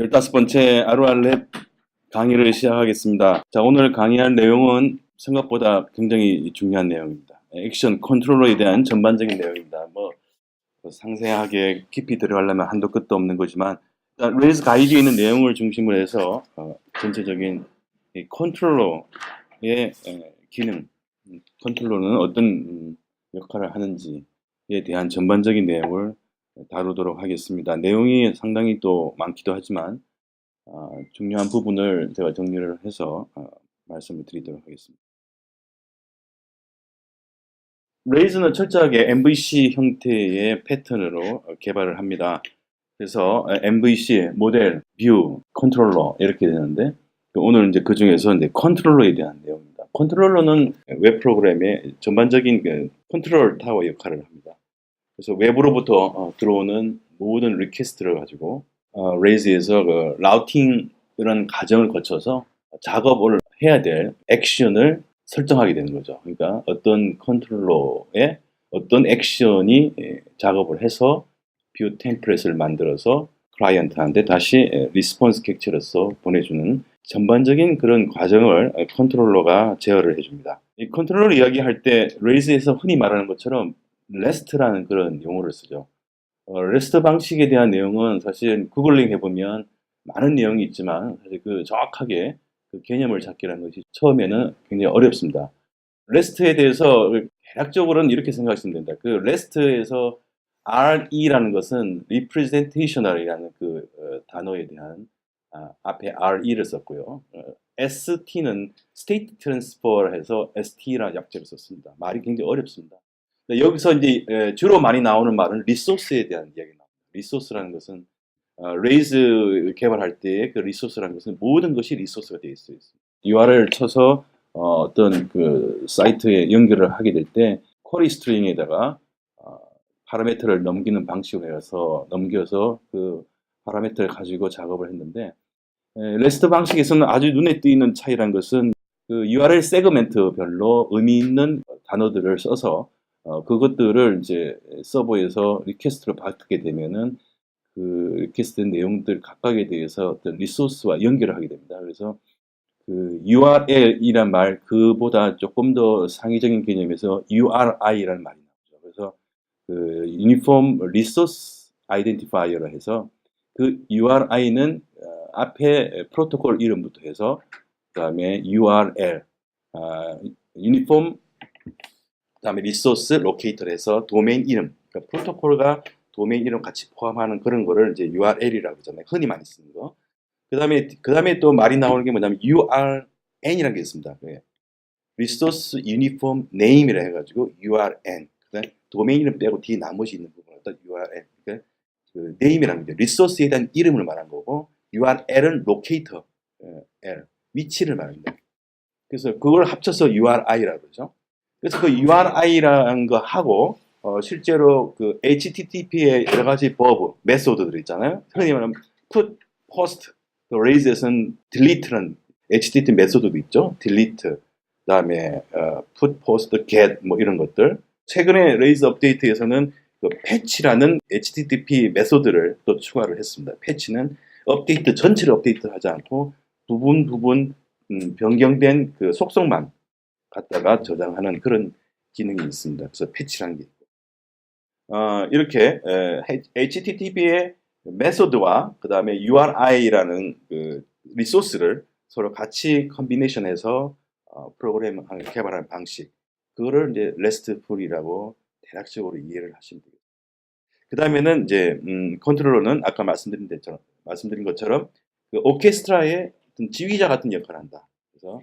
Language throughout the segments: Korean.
15번째 아루알랩 강의를 시작하겠습니다. 자, 오늘 강의할 내용은 생각보다 굉장히 중요한 내용입니다. 액션 컨트롤러에 대한 전반적인 내용입니다. 상세하게 깊이 들어가려면 한도 끝도 없는 거지만 레이즈 가이드에 있는 내용을 중심으로 해서 전체적인 이 컨트롤러의 기능, 컨트롤러는 어떤 역할을 하는지에 대한 전반적인 내용을 다루도록 하겠습니다. 내용이 상당히 또 많기도 하지만 중요한 부분을 제가 정리를 해서 말씀을 드리도록 하겠습니다. 레이즈는 철저하게 MVC 형태의 패턴으로 개발을 합니다. 그래서 MVC, 모델, 뷰, 컨트롤러 이렇게 되는데 오늘 이제 그 중에서 이제 컨트롤러에 대한 내용입니다. 컨트롤러는 웹 프로그램의 전반적인 컨트롤 타워 역할을 합니다. 그래서 외부로부터 들어오는 모든 리퀘스트를 가지고 레이즈에서 그 라우팅 이런 과정을 거쳐서 작업을 해야 될 액션을 설정하게 되는 거죠. 그러니까 어떤 컨트롤러에 어떤 액션이 작업을 해서 뷰 템플릿을 만들어서 클라이언트한테 다시 리스폰스 객체로서 보내주는 전반적인 그런 과정을 컨트롤러가 제어를 해줍니다. 이 컨트롤러 이야기할 때 레이즈에서 흔히 말하는 것처럼 REST라는 그런 용어를 쓰죠. REST 방식에 대한 내용은 사실 구글링 해보면 많은 내용이 있지만 사실 그 정확하게 그 개념을 잡기라는 것이 처음에는 굉장히 어렵습니다. REST에 대해서 대략적으로는 이렇게 생각하시면 됩니다. 그 REST에서 RE라는 것은 representational이라는 그 단어에 대한 앞에 RE를 썼고요. ST는 state transfer 해서 ST라는 약자를 썼습니다. 말이 굉장히 어렵습니다. 여기서 이제 주로 많이 나오는 말은 리소스에 대한 이야기가 나옵니다. 리소스라는 것은 레이즈 개발할 때 그 리소스라는 것은 모든 것이 리소스가 되어 있어요. URL을 쳐서 어떤 그 사이트에 연결을 하게 될 때 쿼리 스트링에다가 파라미터를 넘기는 방식으로 해서 넘겨서 그 파라미터를 가지고 작업을 했는데 레스트 방식에서는 아주 눈에 띄는 차이란 것은 그 URL 세그멘트별로 의미 있는 단어들을 써서 그것들을 이제 서버에서 리퀘스트로 받게 되면은 그 리퀘스트 내용들 각각에 대해서 어떤 리소스와 연결을 하게 됩니다. 그래서 그 URL이란 말 그보다 조금 더 상위적인 개념에서 URI라는 말이 나오죠. 그래서 그 Uniform Resource Identifier라 해서 그 URI는 앞에 프로토콜 이름부터 해서 그다음에 URL, Uniform 그다음에 리소스 로케이터를 해서 도메인 이름, 그러니까 프로토콜과 도메인 이름 같이 포함하는 그런 거를 이제 URL이라고 하잖아요. 흔히 많이 쓰는 거. 그다음에 또 말이 나오는 게 뭐냐면 URN이라는 게 있습니다. 리소스 유니폼 네임이라 해가지고 URN. 그다음에 도메인 이름 빼고 뒤에 나머지 있는 부분을 갖다 URN. 그러니까 그 네임이라는 게 리소스에 대한 이름을 말한 거고 URL은 로케이터, L 위치를 말합니다. 그래서 그걸 합쳐서 URI라고 그러죠. 그래서 그 URI라는 거 하고 실제로 그 HTTP의 여러 가지 버브, 메소드들 있잖아요. 흔히 말하면 put, post, raise에서는 delete라는 HTTP 메소드도 있죠. delete, 그다음에 put, post, get 뭐 이런 것들. 최근에 raise 업데이트에서는 그 patch라는 HTTP 메소드를 또 추가를 했습니다. patch는 업데이트 전체를 업데이트하지 않고 부분 변경된 그 속성만 갖다가 저장하는 그런 기능이 있습니다. 그래서 패치라는 게 있고 이렇게 HTTP의 메소드와 그 다음에 URI라는 그 리소스를 서로 같이 컨비네이션해서 프로그램 개발하는 방식 그거를 이제 RESTful이라고 대략적으로 이해를 하시면 되겠습니다. 그 다음에는 이제 컨트롤러는 아까 말씀드린 것처럼 그 오케스트라의 어떤 지휘자 같은 역할을 한다. 그래서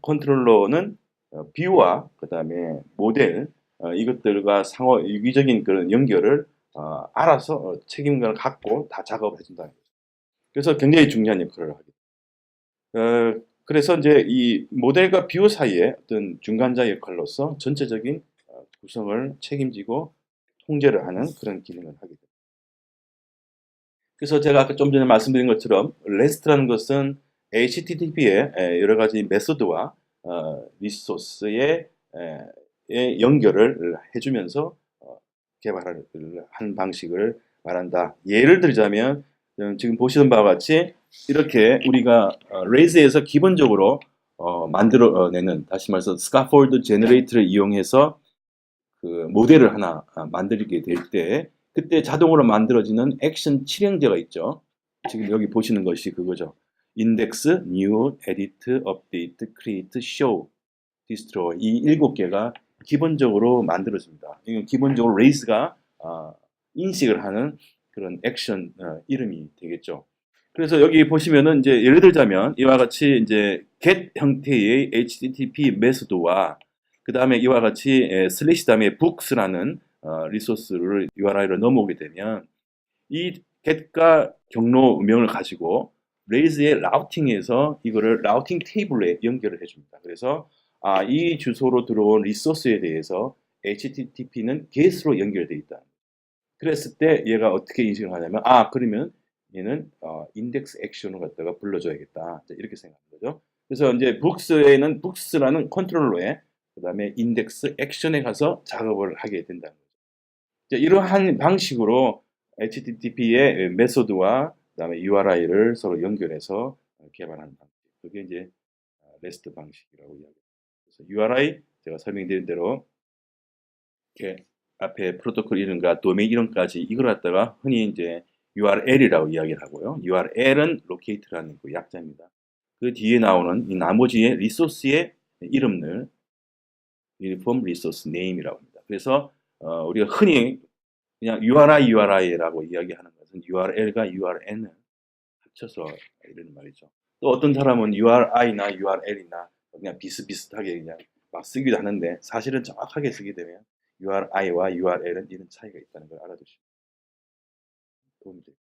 컨트롤러는 뷰와 그 다음에 모델 이것들과 상호 유기적인 그런 연결을 알아서 책임감을 갖고 다 작업을 해준다. 그래서 굉장히 중요한 역할을 하게 됩니다. 그래서 이제 이 모델과 뷰 사이에 어떤 중간자 역할로서 전체적인 구성을 책임지고 통제를 하는 그런 기능을 하게 됩니다. 그래서 제가 아까 좀 전에 말씀드린 것처럼 REST라는 것은 HTTP의 여러 가지 메소드와 리소스의 연결을 해주면서 개발을 한 방식을 말한다. 예를 들자면 지금 보시는 바와 같이 이렇게 우리가 레이즈에서 기본적으로 만들어내는, 다시 말해서 스카폴드 제너레이터를 이용해서 그 모델을 하나 만들게 될 때, 그때 자동으로 만들어지는 액션 칠형제가 있죠. 지금 여기 보시는 것이 그거죠. 인덱스, 뉴, 에디트, 업데이트, 크리에이트, 쇼, 디스트로이, 이 7개가 기본적으로 만들어집니다. 이건 기본적으로 레이스가 인식을 하는 그런 액션 이름이 되겠죠. 그래서 여기 보시면은 이제 예를 들자면 이와 같이 이제 get 형태의 HTTP 메소드와 그 다음에 이와 같이 슬래시 다음에 books라는 리소스를 URI로 넘어오게 되면 이 get과 경로명을 가지고 레이즈의 라우팅에서 이거를 라우팅 테이블에 연결을 해줍니다. 그래서 이 주소로 들어온 리소스에 대해서 HTTP는 get으로 연결되어 있다. 그랬을 때 얘가 어떻게 인식을 하냐면 그러면 얘는 인덱스 액션을 갖다가 불러줘야겠다. 이렇게 생각하는 거죠. 그래서 이제 books에는 books라는 컨트롤러에 그 다음에 인덱스 액션에 가서 작업을 하게 된다는 거죠. 이러한 방식으로 HTTP의 메소드와 그다음에 URI를 서로 연결해서 개발하는 방식. 그게 이제 REST 방식이라고 이야기합니다. 그래서 URI 제가 설명드린 대로 이렇게 앞에 프로토콜 이름과 도메인 이름까지 이걸 갖다가 흔히 이제 URL이라고 이야기를 하고요. URL은 locate라는 그 약자입니다. 그 뒤에 나오는 이 나머지의 리소스의 이름을 Uniform Resource Name이라고 합니다. 그래서 우리가 흔히 그냥 URI라고 이야기하는 것은 URL과 URN을 합쳐서 이런 말이죠. 또 어떤 사람은 URI나 URL이나 그냥 비슷비슷하게 그냥 막 쓰기도 하는데 사실은 정확하게 쓰게 되면 URI와 URL은 이런 차이가 있다는 걸 알아두시면 도움이 됩니다.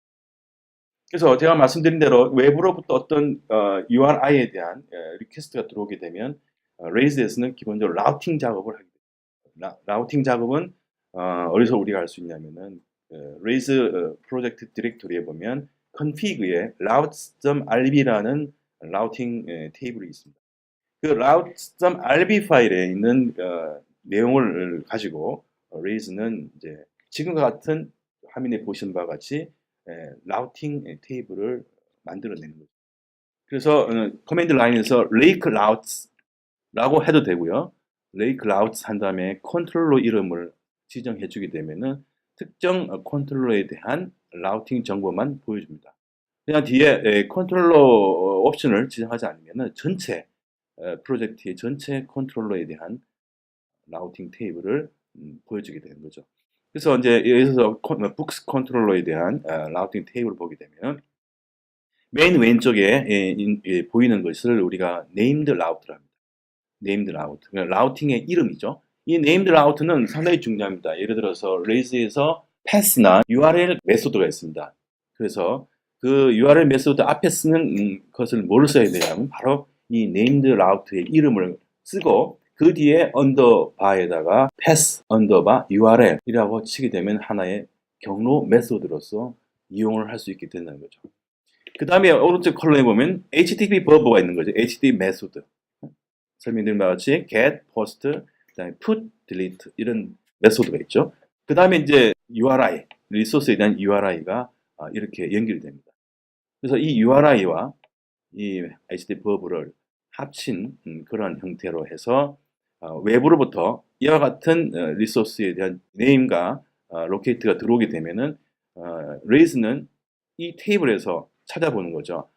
그래서 제가 말씀드린 대로 외부로부터 어떤 URI에 대한 리퀘스트가 들어오게 되면 레이즈에서는 기본적으로 라우팅 작업을 하게 됩니다. 라우팅 작업은 어디서 우리가 할 수 있냐면은 레이즈 프로젝트 디렉토리에 보면 config에 routes.rb라는 라우팅 테이블이 있습니다. 그 routes.rb 파일에 있는 내용을 가지고 레이즈는 이제 지금과 같은 화면에 보시는 바와 같이 라우팅 테이블을 만들어내는 거죠. 그래서 커맨드 라인에서 lake routes라고 해도 되고요. lake routes 한 다음에 컨트롤러 이름을 지정해 주게 되면은 특정 컨트롤러에 대한 라우팅 정보만 보여줍니다. 그냥 뒤에 컨트롤러 옵션을 지정하지 않으면은 전체 프로젝트의 전체 컨트롤러에 대한 라우팅 테이블을 보여주게 되는 거죠. 그래서 이제 여기서 북스 컨트롤러에 대한 라우팅 테이블을 보게 되면 맨 왼쪽에 보이는 것을 우리가 named route라 합니다. named route. 그러니까 라우팅의 이름이죠. 이 named route는 상당히 중요합니다. 예를 들어서 레이즈에서 pass나 URL 메소드가 있습니다. 그래서 그 URL 메소드 앞에 쓰는 것을 뭐를 써야 되냐면 바로 이 named route의 이름을 쓰고 그 뒤에 언더바에다가 pass 언더바 URL이라고 치게 되면 하나의 경로 메소드로서 이용을 할 수 있게 된다는 거죠. 그 다음에 오른쪽 컬럼에 보면 HTTP 버브가 있는 거죠. HTTP 메소드. 설명드린 바와 같이 get, post, 그다음에 put, delete 이런 메소드가 있죠. 그 다음에 이제 URI, 리소스에 대한 URI가 이렇게 연결이 됩니다. 그래서 이 URI와 이 HTTP 버브를 합친 그러한 형태로 해서 외부로부터 이와 같은 리소스에 대한 네임과 로케이트가 들어오게 되면은 레이즈는 이 테이블에서 찾아보는 거죠.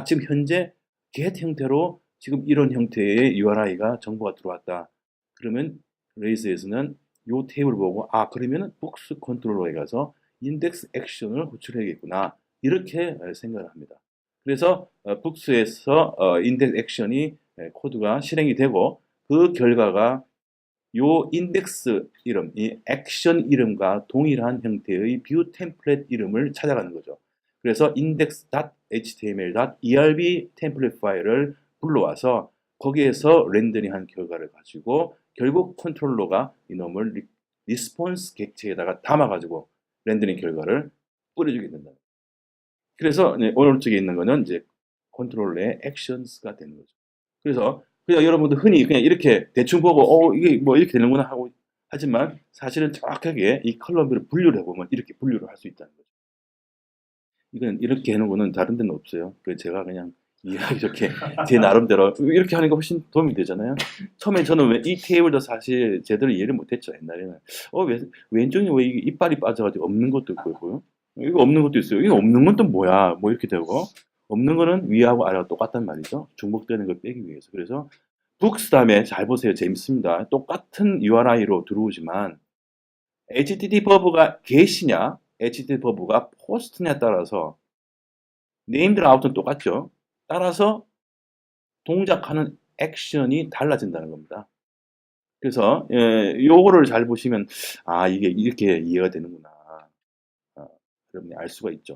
지금 현재 get 형태로 지금 이런 형태의 URI가 정보가 들어왔다. 그러면 레이즈에서는 이 테이블을 보고 그러면은 북스 컨트롤러에 가서 인덱스 액션을 호출해야겠구나. 이렇게 생각을 합니다. 그래서 북스에서 인덱스 액션이 코드가 실행이 되고 그 결과가 요 인덱스 이름, 이 액션 이름과 동일한 형태의 뷰 템플릿 이름을 찾아가는 거죠. 그래서 index.html.erb 템플릿 파일을 불러와서 거기에서 렌더링한 결과를 가지고 결국 컨트롤러가 이놈을 리스폰스 객체에다가 담아가지고 렌더링 결과를 뿌려주게 된다. 그래서 오른쪽에 있는 거는 이제 컨트롤러의 액션스가 되는 거죠. 그래서 그냥 여러분들 흔히 그냥 이렇게 대충 보고 이게 뭐 이렇게 되는구나 하고 하지만 사실은 정확하게 이 컬럼별을 분류를 해보면 이렇게 분류를 할 수 있다는 거죠. 이건 이렇게 해놓은 거는 다른 데는 없어요. 그래서 제가 그냥 이렇게 제 나름대로 이렇게 하는 게 훨씬 도움이 되잖아요. 처음에 저는 이 테이블도 사실 제대로 이해를 못했죠. 옛날에는 왼쪽이 왜 이게 이빨이 빠져가지고 없는 것도 있고요. 이거 없는 것도 있어요. 이거 없는 건 또 뭐야? 뭐 이렇게 되고 없는 거는 위하고 아래가 똑같단 말이죠. 중복되는 걸 빼기 위해서. 그래서 북스 다음에 잘 보세요. 재밌습니다. 똑같은 URI로 들어오지만 HTTP 버브가 get이냐 HTTP 버브가 post냐에 따라서 네임드 아웃은 똑같죠. 따라서 동작하는 액션이 달라진다는 겁니다. 그래서 요거를 잘 보시면 아 이게 이렇게 이해가 되는구나. 여러분이 알 수가 있죠.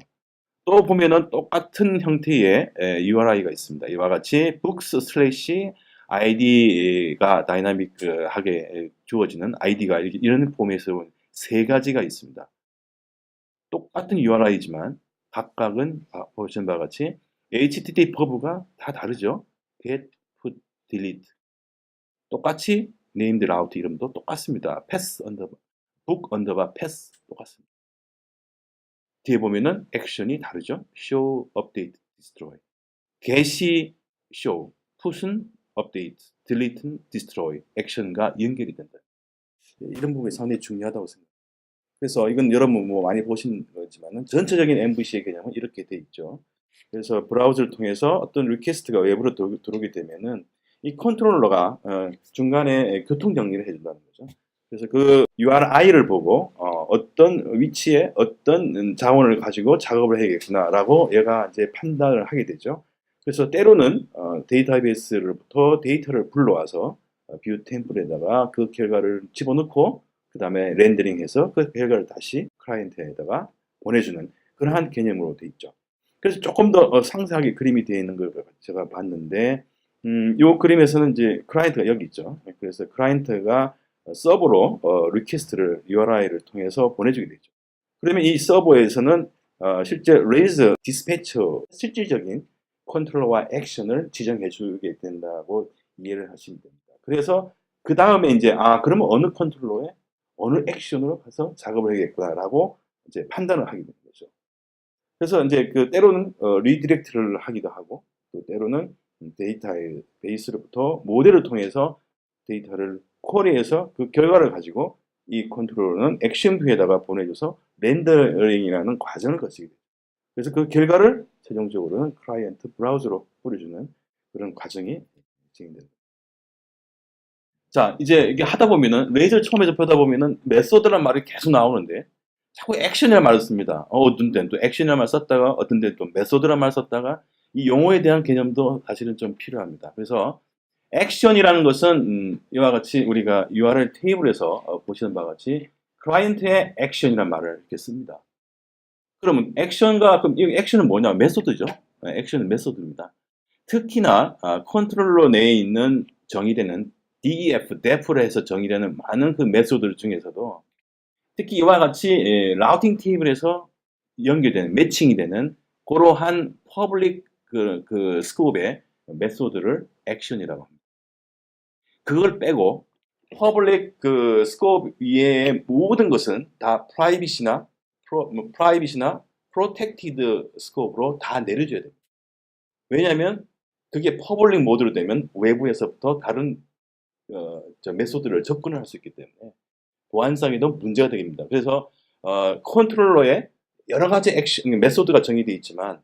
또 보면은 똑같은 형태의 URI가 있습니다. 이와 같이 books/id가 다이나믹하게 주어지는 id가 이런 폼에서 세 가지가 있습니다. 똑같은 URI지만 각각은 보시는 바와 같이 HTTP 버브가 다 다르죠. get, put, delete. 똑같이 named route 이름도 똑같습니다. pass underbar, book underbar pass 똑같습니다. 뒤에 보면은 액션이 다르죠. show, update, destroy. get이 show, put은 update, delete는 destroy. 액션과 연결이 된다. 이런 부분이 상당히 중요하다고 생각합니다. 그래서 이건 여러분 뭐 많이 보신 거지만은 전체적인 MVC의 개념은 이렇게 돼 있죠. 그래서 브라우저를 통해서 어떤 리퀘스트가 외부로 들어오게 되면은 이 컨트롤러가 중간에 교통 정리를 해준다는 거죠. 그래서 그 URI를 보고 어떤 위치에 어떤 자원을 가지고 작업을 해야겠구나라고 얘가 이제 판단을 하게 되죠. 그래서 때로는 데이터베이스로부터 데이터를 불러와서 뷰 템플에다가 그 결과를 집어넣고 그 다음에 렌더링해서 그 결과를 다시 클라이언트에다가 보내주는 그러한 개념으로 돼 있죠. 그래서 조금 더 상세하게 그림이 되어 있는 걸 제가 봤는데, 이 그림에서는 이제 클라이언트가 여기 있죠. 그래서 클라이언트가 서버로 리퀘스트를 URI를 통해서 보내주게 되죠. 그러면 이 서버에서는 실제 레이즈 디스패처 실질적인 컨트롤러와 액션을 지정해 주게 된다고 이해를 하시면 됩니다. 그래서 그 다음에 이제 그러면 어느 컨트롤러에 어느 액션으로 가서 작업을 해야겠구나라고 이제 판단을 하게 되는 거죠. 그래서 이제 그 때로는 리디렉트를 하기도 하고 또 때로는 데이터의 베이스로부터 모델을 통해서 데이터를 쿼리해서 그 결과를 가지고 이 컨트롤러는 액션 뷰에다가 보내줘서 렌더링이라는 과정을 거치게 됩니다. 그래서 그 결과를 최종적으로는 클라이언트 브라우저로 뿌려주는 그런 과정이 진행됩니다. 자, 이제 이게 하다 보면은 레이저를 처음에 접하다 보면은 메소드란 말이 계속 나오는데 자꾸 액션이라는 말을 씁니다. 어떤 때는 또 액션이라는 말 썼다가 어떤 때는 또 메소드란 말 썼다가 이 용어에 대한 개념도 사실은 좀 필요합니다. 그래서 액션이라는 것은 이와 같이 우리가 URL 테이블에서 보시는 바와 같이 클라이언트의 액션이라는 말을 이렇게 씁니다. 그러면 그럼 이 액션은 뭐냐? 메소드죠. 액션은 메소드입니다. 특히나 컨트롤러 내에 있는 정의되는 DEF, DEF로 해서 정의되는 많은 그 메소드 중에서도 특히 이와 같이 라우팅 테이블에서 연결되는, 매칭이 되는 그러한 퍼블릭 그 스코프의 메소드를 액션이라고 합니다. 그걸 빼고 퍼블릭 그 스코프 이외의 모든 것은 다 프라이빗이나 프로텍티드 스코프로 다 내려줘야 됩니다. 왜냐하면 그게 퍼블릭 모드로 되면 외부에서부터 다른 메소드를 접근을 할 수 있기 때문에 보안상에도 문제가 됩니다. 그래서 컨트롤러에 여러 가지 액션 메소드가 정의되어 있지만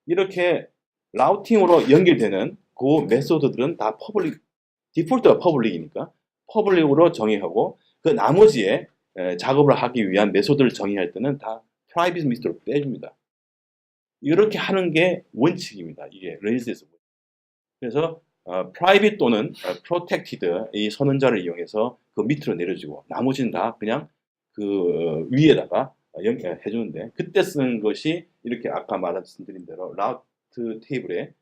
이렇게 라우팅으로 연결되는 그 메소드들은 다 퍼블릭 디폴트가 퍼블릭이니까 퍼블릭으로 정의하고 그 나머지에 작업을 하기 위한 메소드를 정의할 때는 다 프라이빗 밑으로 빼줍니다. 이렇게 하는 게 원칙입니다. 이게 레이즈에서. 그래서 private 또는 protected 이 선언자를 이용해서 그 밑으로 내려주고 나머지는 다 그냥 그 위에다가 해주는데 그때 쓰는 것이 이렇게 아까 말씀드린 대로 라우트 테이블에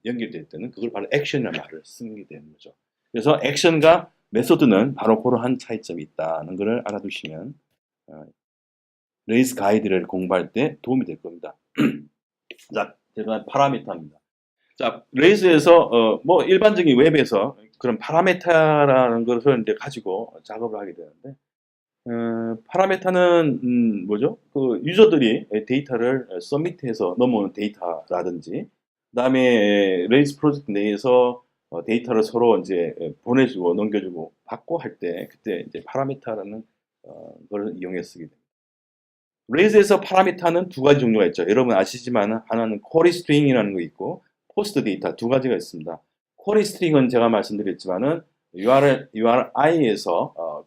연결될 때는 그걸 바로 액션이라는 말을 쓰게 되는 거죠. 그래서 액션과 메소드는 바로 그러한 차이점이 있다는 것을 알아두시면 레이스 가이드를 공부할 때 도움이 될 겁니다. 자, 제가 파라미터입니다. 자, 레이스에서 뭐 일반적인 웹에서 그런 파라미터라는 것을 이제 가지고 작업을 하게 되는데 파라메타는 뭐죠? 그 유저들이 데이터를 서밋해서 넘어오는 데이터라든지, 그다음에 레이스 프로젝트 내에서 데이터를 서로 이제 보내주고 넘겨주고 받고 할 때 그때 이제 파라메타라는 걸 이용해 쓰게 됩니다. 레이즈에서 파라미터는 두 가지 종류가 있죠. 여러분 아시지만 하나는 쿼리 스트링이라는 거 있고 포스트 데이터 두 가지가 있습니다. 쿼리 스트링은 제가 말씀드렸지만은 URI에서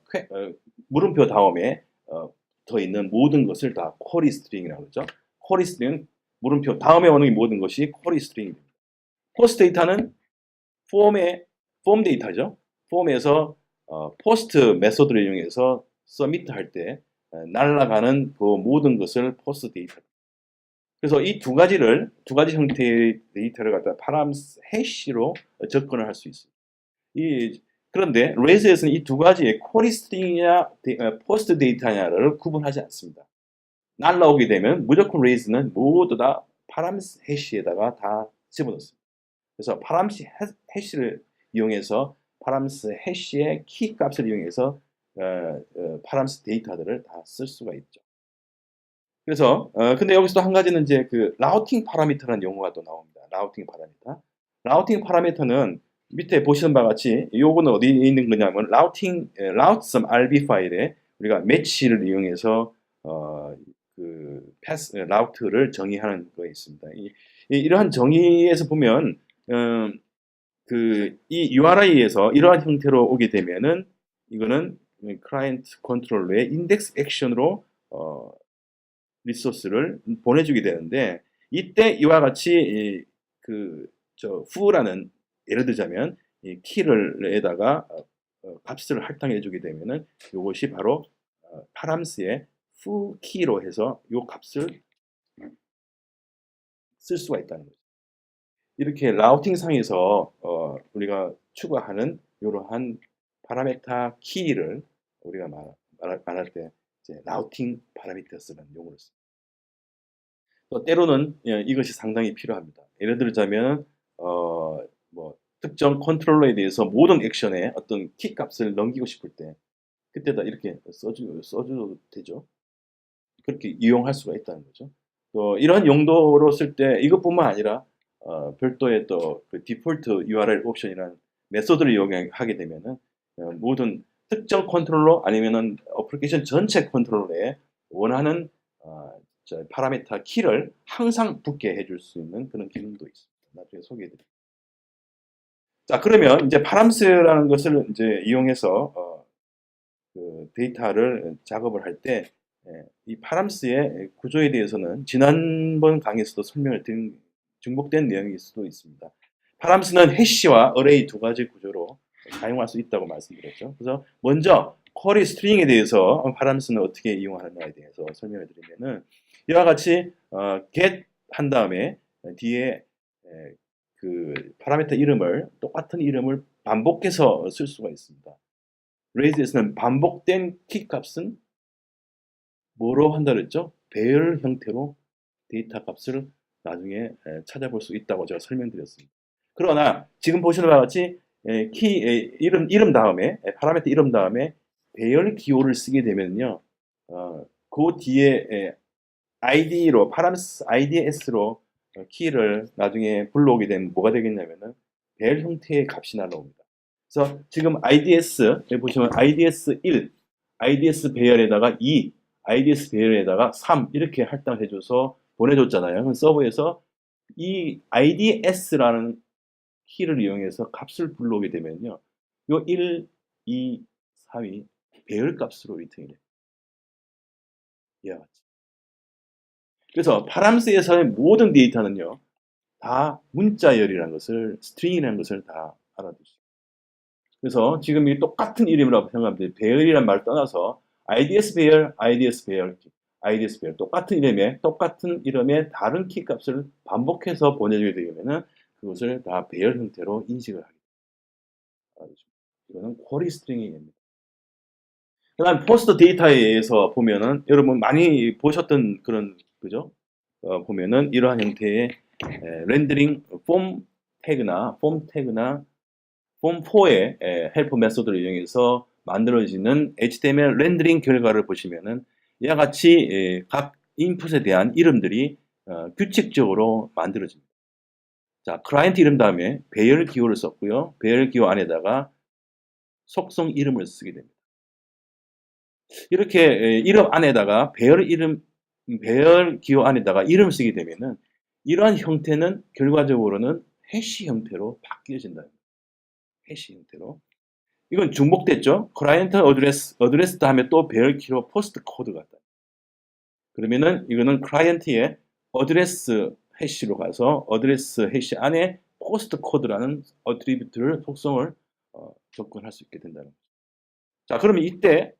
물음표 다음에 더 있는 모든 것을 다 쿼리 스트링이라고 그러죠. 쿼리 스트링은 물음표 다음에 오는 모든 것이 쿼리 스트링입니다. 포스트 데이터는 폼 데이터죠. 폼에서 포스트 메소드를 이용해서 서미트 할 때 날아가는 그 모든 것을 포스트 데이터. 그래서 이 두 가지 형태의 데이터를 갖다 파람스 해시로 접근을 할 수 있습니다. 그런데 레이즈에서는 이 두 가지의 쿼리 스트링이냐 포스트 데이터냐를 구분하지 않습니다. 날라오게 되면 무조건 레이즈는 모두 다 파람스 해시에다가 다 집어넣습니다. 그래서 파람스 해시를 이용해서 파람스 해시의 키 값을 이용해서 파람스 데이터들을 다 쓸 수가 있죠. 그래서 근데 여기서 또 한 가지는 이제 그 라우팅 파라미터라는 용어가 또 나옵니다. 라우팅 파라미터. 라우팅 파라미터는 밑에 보시는 바와 같이 요거는 어디에 있는 거냐면 route.rb 파일에 우리가 매치를 이용해서 그 패스 라우트를 정의하는 거에 있습니다. 이러한 정의에서 보면 이 URI에서 이러한 형태로 오게 되면은 이거는 클라이언트 컨트롤러의 인덱스 액션으로 리소스를 보내주게 되는데 이때 이와 같이 foo라는 예를 들자면 이 키를에다가 값을 할당해 주게 되면은 이것이 바로 파람스의 foo 키로 해서 이 값을 쓸 수가 있다는 거죠. 이렇게 라우팅 상에서 우리가 추가하는 이러한 파라메타 키를 우리가 말할 때 이제 라우팅 파라미터스라는 용어를 씁니다. 또 때로는 이것이 상당히 필요합니다. 예를 들자면 뭐 특정 컨트롤러에 대해서 모든 액션에 어떤 키 값을 넘기고 싶을 때 그때다 이렇게 써줘도 되죠. 그렇게 이용할 수가 있다는 거죠. 또 이런 용도로 쓸 때 이것뿐만 아니라 별도의 또 그 디폴트 URL 옵션이라는 메소드를 이용하게 되면은 모든 특정 컨트롤러 아니면은 어플리케이션 전체 컨트롤러에 원하는 파라미터 키를 항상 붙게 해줄 수 있는 그런 기능도 있습니다. 나중에 소개해드릴게요. 자, 그러면 이제 파람스라는 것을 이제 이용해서 그 데이터를 작업을 할 때 이 파람스의 구조에 대해서는 지난번 강의에서도 설명을 드린 중복된 내용일 수도 있습니다. 파람스는 해시와 어레이 두 가지 구조로 사용할 수 있다고 말씀드렸죠. 그래서 먼저 쿼리 스트링에 대해서 파람스는 어떻게 이용하느냐에 대해서 설명을 드리면은 이와 같이 get 한 다음에 뒤에 그 파라미터 이름을 똑같은 이름을 반복해서 쓸 수가 있습니다. 레이즈에서는 반복된 키 값은 뭐로 한다 그랬죠? 배열 형태로 데이터 값을 나중에 찾아볼 수 있다고 제가 설명드렸습니다. 그러나 지금 보시는 바와 같이 이름 다음에 파라미터 이름 다음에 배열 기호를 쓰게 되면요, 그 뒤에 ID로 파람스 IDS로 키를 나중에 불러오게 되면 뭐가 되겠냐면은 배열 형태의 값이 날라옵니다. 그래서 지금 IDS 여기 보시면 IDS 1, IDS 배열에다가 2, IDS 배열에다가 3 이렇게 할당해줘서 보내줬잖아요. 그럼 서버에서 이 IDS라는 키를 이용해서 값을 불러오게 되면요, 요 1, 2, 3이 배열 값으로 리턴이 돼요. 이해가 맞죠? 그래서 파람스에서의 모든 데이터는요, 다 문자열이라는 것을, 스트링이라는 것을 다 알아두시고. 그래서 지금 이 똑같은 이름이라고 생각하면 돼요. 배열이란 말을 떠나서 IDS 배열, IDS 배열, IDS 배열. 똑같은 이름에 다른 키 값을 반복해서 보내주게 되면은 그것을 다 배열 형태로 인식을 하게 됩니다. 이거는 쿼리 스트링입니다. 그 다음 포스트 데이터에 의해서 보면은 여러분 많이 보셨던 그런 그죠? 보면은 이러한 형태의 렌더링 폼 4의 헬프 메소드를 이용해서 만들어지는 HTML 렌더링 결과를 보시면은 이와 같이 각 인풋에 대한 이름들이 규칙적으로 만들어집니다. 자, 클라이언트 이름 다음에 배열 기호를 썼고요. 배열 기호 안에다가 속성 이름을 쓰게 됩니다. 이렇게 이름 안에다가 배열 기호 안에다가 이름 쓰게 되면은 이러한 형태는 결과적으로는 해시 형태로 바뀌어진다. 해시 형태로. 이건 중복됐죠? 클라이언트 어드레스 다음에 또 배열 키로 포스트 코드 같다. 그러면은 이거는 클라이언트의 어드레스 해시로 가서 어드레스 해시 안에 포스트 코드라는 어트리뷰트를 속성을 접근할 수 있게 된다는 거죠. 자, 그러면 이때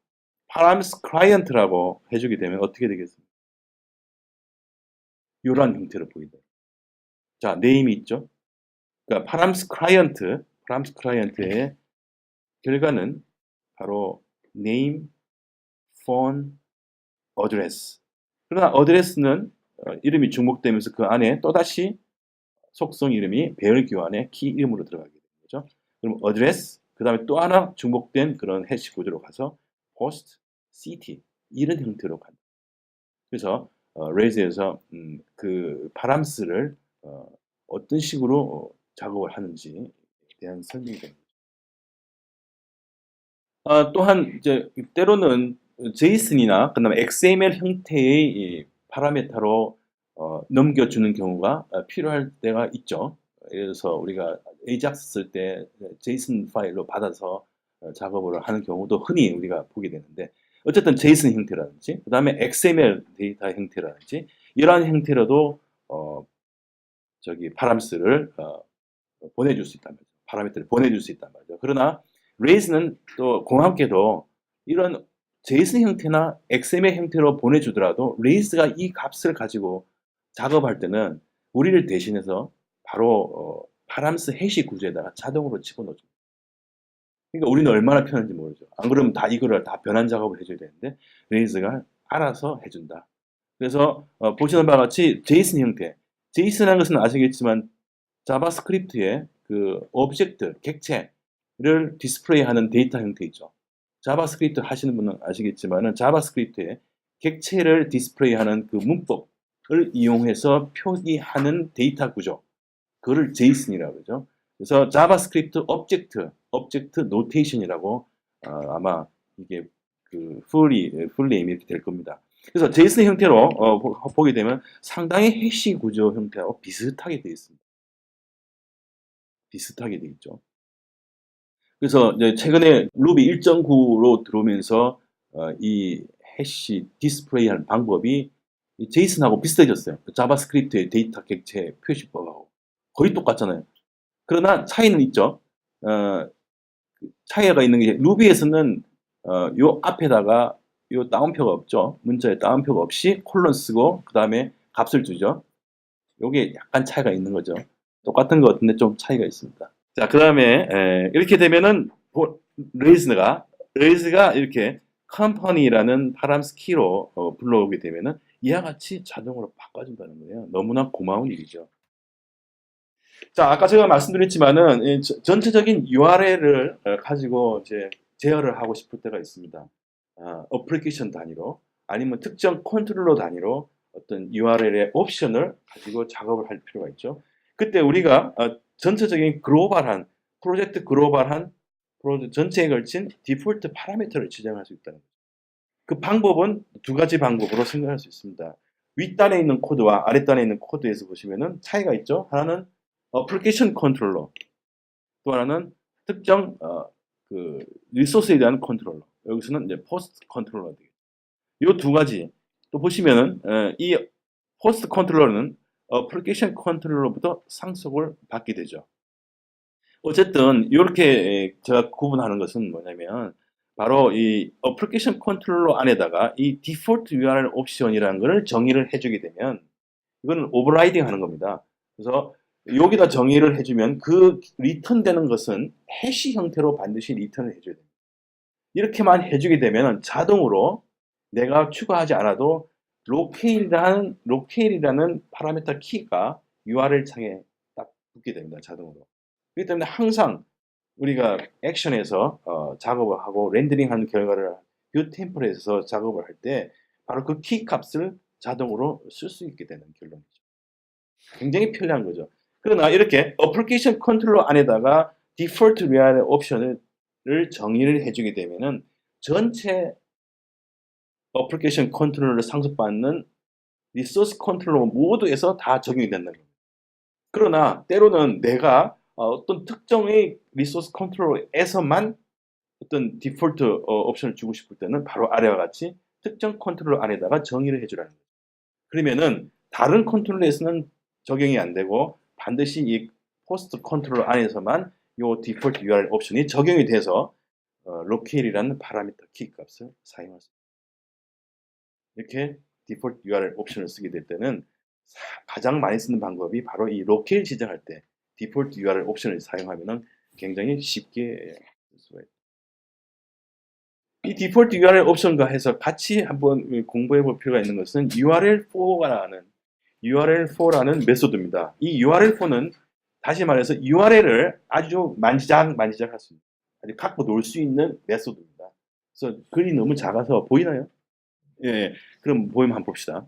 파라미스 클라이언트라고 해주게 되면 어떻게 되겠습니까? 이러한 형태로 보인다. 자, 네임이 있죠? 그러니까 파라미스 클라이언트의 결과는 바로 name, phone, address. 그러나 address는 이름이 중복되면서 그 안에 또다시 속성 이름이 배열 기호 안에 키 이름으로 들어가게 되는 거죠. 그럼 address, 그 다음에 또 하나 중복된 그런 해시 구조로 가서 post, city 이런 형태로 간다. 그래서 레이즈에서 그 파람스를 어떤 식으로 작업을 하는지에 대한 설명이 됩니다. 또한 이제 때로는 제이슨이나 그다음에 XML 형태의 이 파라미터로 넘겨주는 경우가 필요할 때가 있죠. 예를 들어서 우리가 AJAX 쓸 때 제이슨 파일로 받아서 작업을 하는 경우도 흔히 우리가 보게 되는데 어쨌든 제이슨 형태라든지 그다음에 XML 데이터 형태라든지 이러한 형태로도 파람스를 보내줄 수 있단 말이죠. 파라미터를 보내줄 수 있단 말이죠. 그러나 레이즈는 또 공함께도 이런 제이슨 형태나 XML 형태로 보내주더라도 레이즈가 이 값을 가지고 작업할 때는 우리를 대신해서 바로 파람스 해시 구조에다가 자동으로 집어넣어줍니다. 그러니까 우리는 얼마나 편한지 모르죠. 안 그러면 다 이거를 다 변환 작업을 해줘야 되는데 레이즈가 알아서 해준다. 그래서 보시는 바와 같이 제이슨 형태, 제이슨이라는 것은 아시겠지만 자바스크립트의 그 오브젝트, 객체를 디스플레이하는 데이터 형태이죠. 자바스크립트 하시는 분은 아시겠지만은 자바스크립트의 객체를 디스플레이하는 그 문법을 이용해서 표기하는 데이터 구조, 그걸 제이슨이라고 그러죠. 그래서 자바스크립트 오브젝트 노테이션이라고 아마 이게 그 풀네임이 이렇게 될 겁니다. 그래서 제이슨 형태로 보게 되면 상당히 해시 구조 형태하고 비슷하게 되어 있습니다. 비슷하게 되어 있죠. 그래서 이제 최근에 루비 1.9로 들어오면서 이 해시 디스플레이하는 방법이 제이슨하고 비슷해졌어요. 자바스크립트의 데이터 객체 표시법하고 거의 똑같잖아요. 그러나 차이는 있죠. 차이가 있는 게 루비에서는 요 앞에다가 요 따옴표가 없죠. 문자에 따옴표가 없이 콜론 쓰고 그 다음에 값을 주죠. 요게 약간 차이가 있는 거죠. 똑같은 것 같은데 좀 차이가 있습니다. 자, 그 다음에 이렇게 되면은 레이즈가 이렇게 컴퍼니라는 파람스 키로 불러오게 되면은 이와 같이 자동으로 바꿔준다는 거예요. 너무나 고마운 일이죠. 자, 아까 제가 말씀드렸지만은 전체적인 URL을 가지고 이제 제어를 하고 싶을 때가 있습니다. 어플리케이션 단위로 아니면 특정 컨트롤러 단위로 어떤 URL의 옵션을 가지고 작업을 할 필요가 있죠. 그때 우리가 전체적인 프로젝트 전체에 걸친 디폴트 파라미터를 지정할 수 있다는 거죠. 그 방법은 두 가지 방법으로 생각할 수 있습니다. 윗단에 있는 코드와 아랫단에 있는 코드에서 보시면은 차이가 있죠. 하나는 어플리케이션 컨트롤러, 또 하나는 특정 그 리소스에 대한 컨트롤러. 여기서는 이제 포스트 컨트롤러 되겠죠. 이 두 가지. 또 보시면은 이 포스트 컨트롤러는 어플리케이션 컨트롤러부터 상속을 받게 되죠. 어쨌든 이렇게 제가 구분하는 것은 뭐냐면 바로 이 어플리케이션 컨트롤러 안에다가 이 디폴트 URL 옵션이라는 것을 정의를 해주게 되면 이거는 오버라이딩 하는 겁니다. 그래서 여기다 정의를 해주면 그 리턴되는 것은 해시 형태로 반드시 리턴을 해줘야 됩니다. 이렇게만 해주게 되면 자동으로 내가 추가하지 않아도 로케일이라는 파라미터 키가 URL 창에 딱 붙게 됩니다. 자동으로. 그렇기 때문에 항상 우리가 액션에서 작업을 하고 렌더링하는 결과를 뷰 템플릿에서 작업을 할 때 바로 그 키 값을 자동으로 쓸 수 있게 되는 결론이죠. 굉장히 편리한 거죠. 그러나 이렇게 어플리케이션 컨트롤러 안에다가 디폴트 URL 옵션을 정의를 해주게 되면은 전체 어플리케이션 컨트롤러를 상속받는 리소스 컨트롤러 모두에서 다 적용이 된다는 겁니다. 그러나 때로는 내가 어떤 특정의 리소스 컨트롤러에서만 어떤 디폴트 옵션을 주고 싶을 때는 바로 아래와 같이 특정 컨트롤러 안에다가 정의를 해주라는 거예요. 그러면은 다른 컨트롤러에서는 적용이 안 되고 반드시 이 포스트 컨트롤러 안에서만 이 디폴트 URL 옵션이 적용이 돼서 로케일이라는 파라미터 키 값을 사용할 수 있습니다. 이렇게 디폴트 URL 옵션을 쓰게 될 때는 가장 많이 쓰는 방법이 바로 이 로케일 지정할 때 디폴트 URL 옵션을 사용하면 굉장히 쉽게 쓸 수가 있습니다. 이 디폴트 URL 옵션과 해서 같이 한번 공부해 볼 필요가 있는 것은 URL4라는 메소드입니다. 이 URL4는 다시 말해서 URL을 아주 만지작 할 수 있는, 아주 갖고 놀 수 있는 메소드입니다. 그래서 글이 너무 작아서 보이나요? 예, 그럼 보이면 한번 봅시다.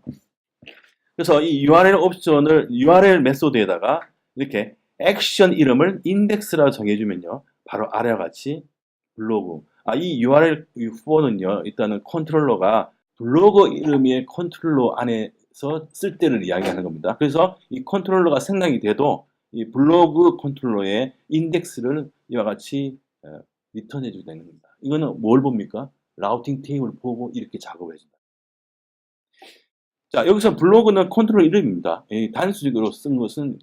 그래서 이 URL 옵션을 URL 메소드에다가 이렇게 액션 이름을 인덱스라 정해주면요, 바로 아래와 같이 블로그. 이 URL4는요, 일단은 컨트롤러가 블로그 이름의 컨트롤러 안에서 쓸 때를 이야기하는 겁니다. 그래서 이 컨트롤러가 생성이 돼도 이 블로그 컨트롤러의 인덱스를 이와 같이 리턴해 주게 되는 겁니다. 이거는 뭘 봅니까? 라우팅 테이블을 보고 이렇게 작업을 해준다. 자, 여기서 블로그는 컨트롤러 이름입니다. 단수직으로 쓴 것은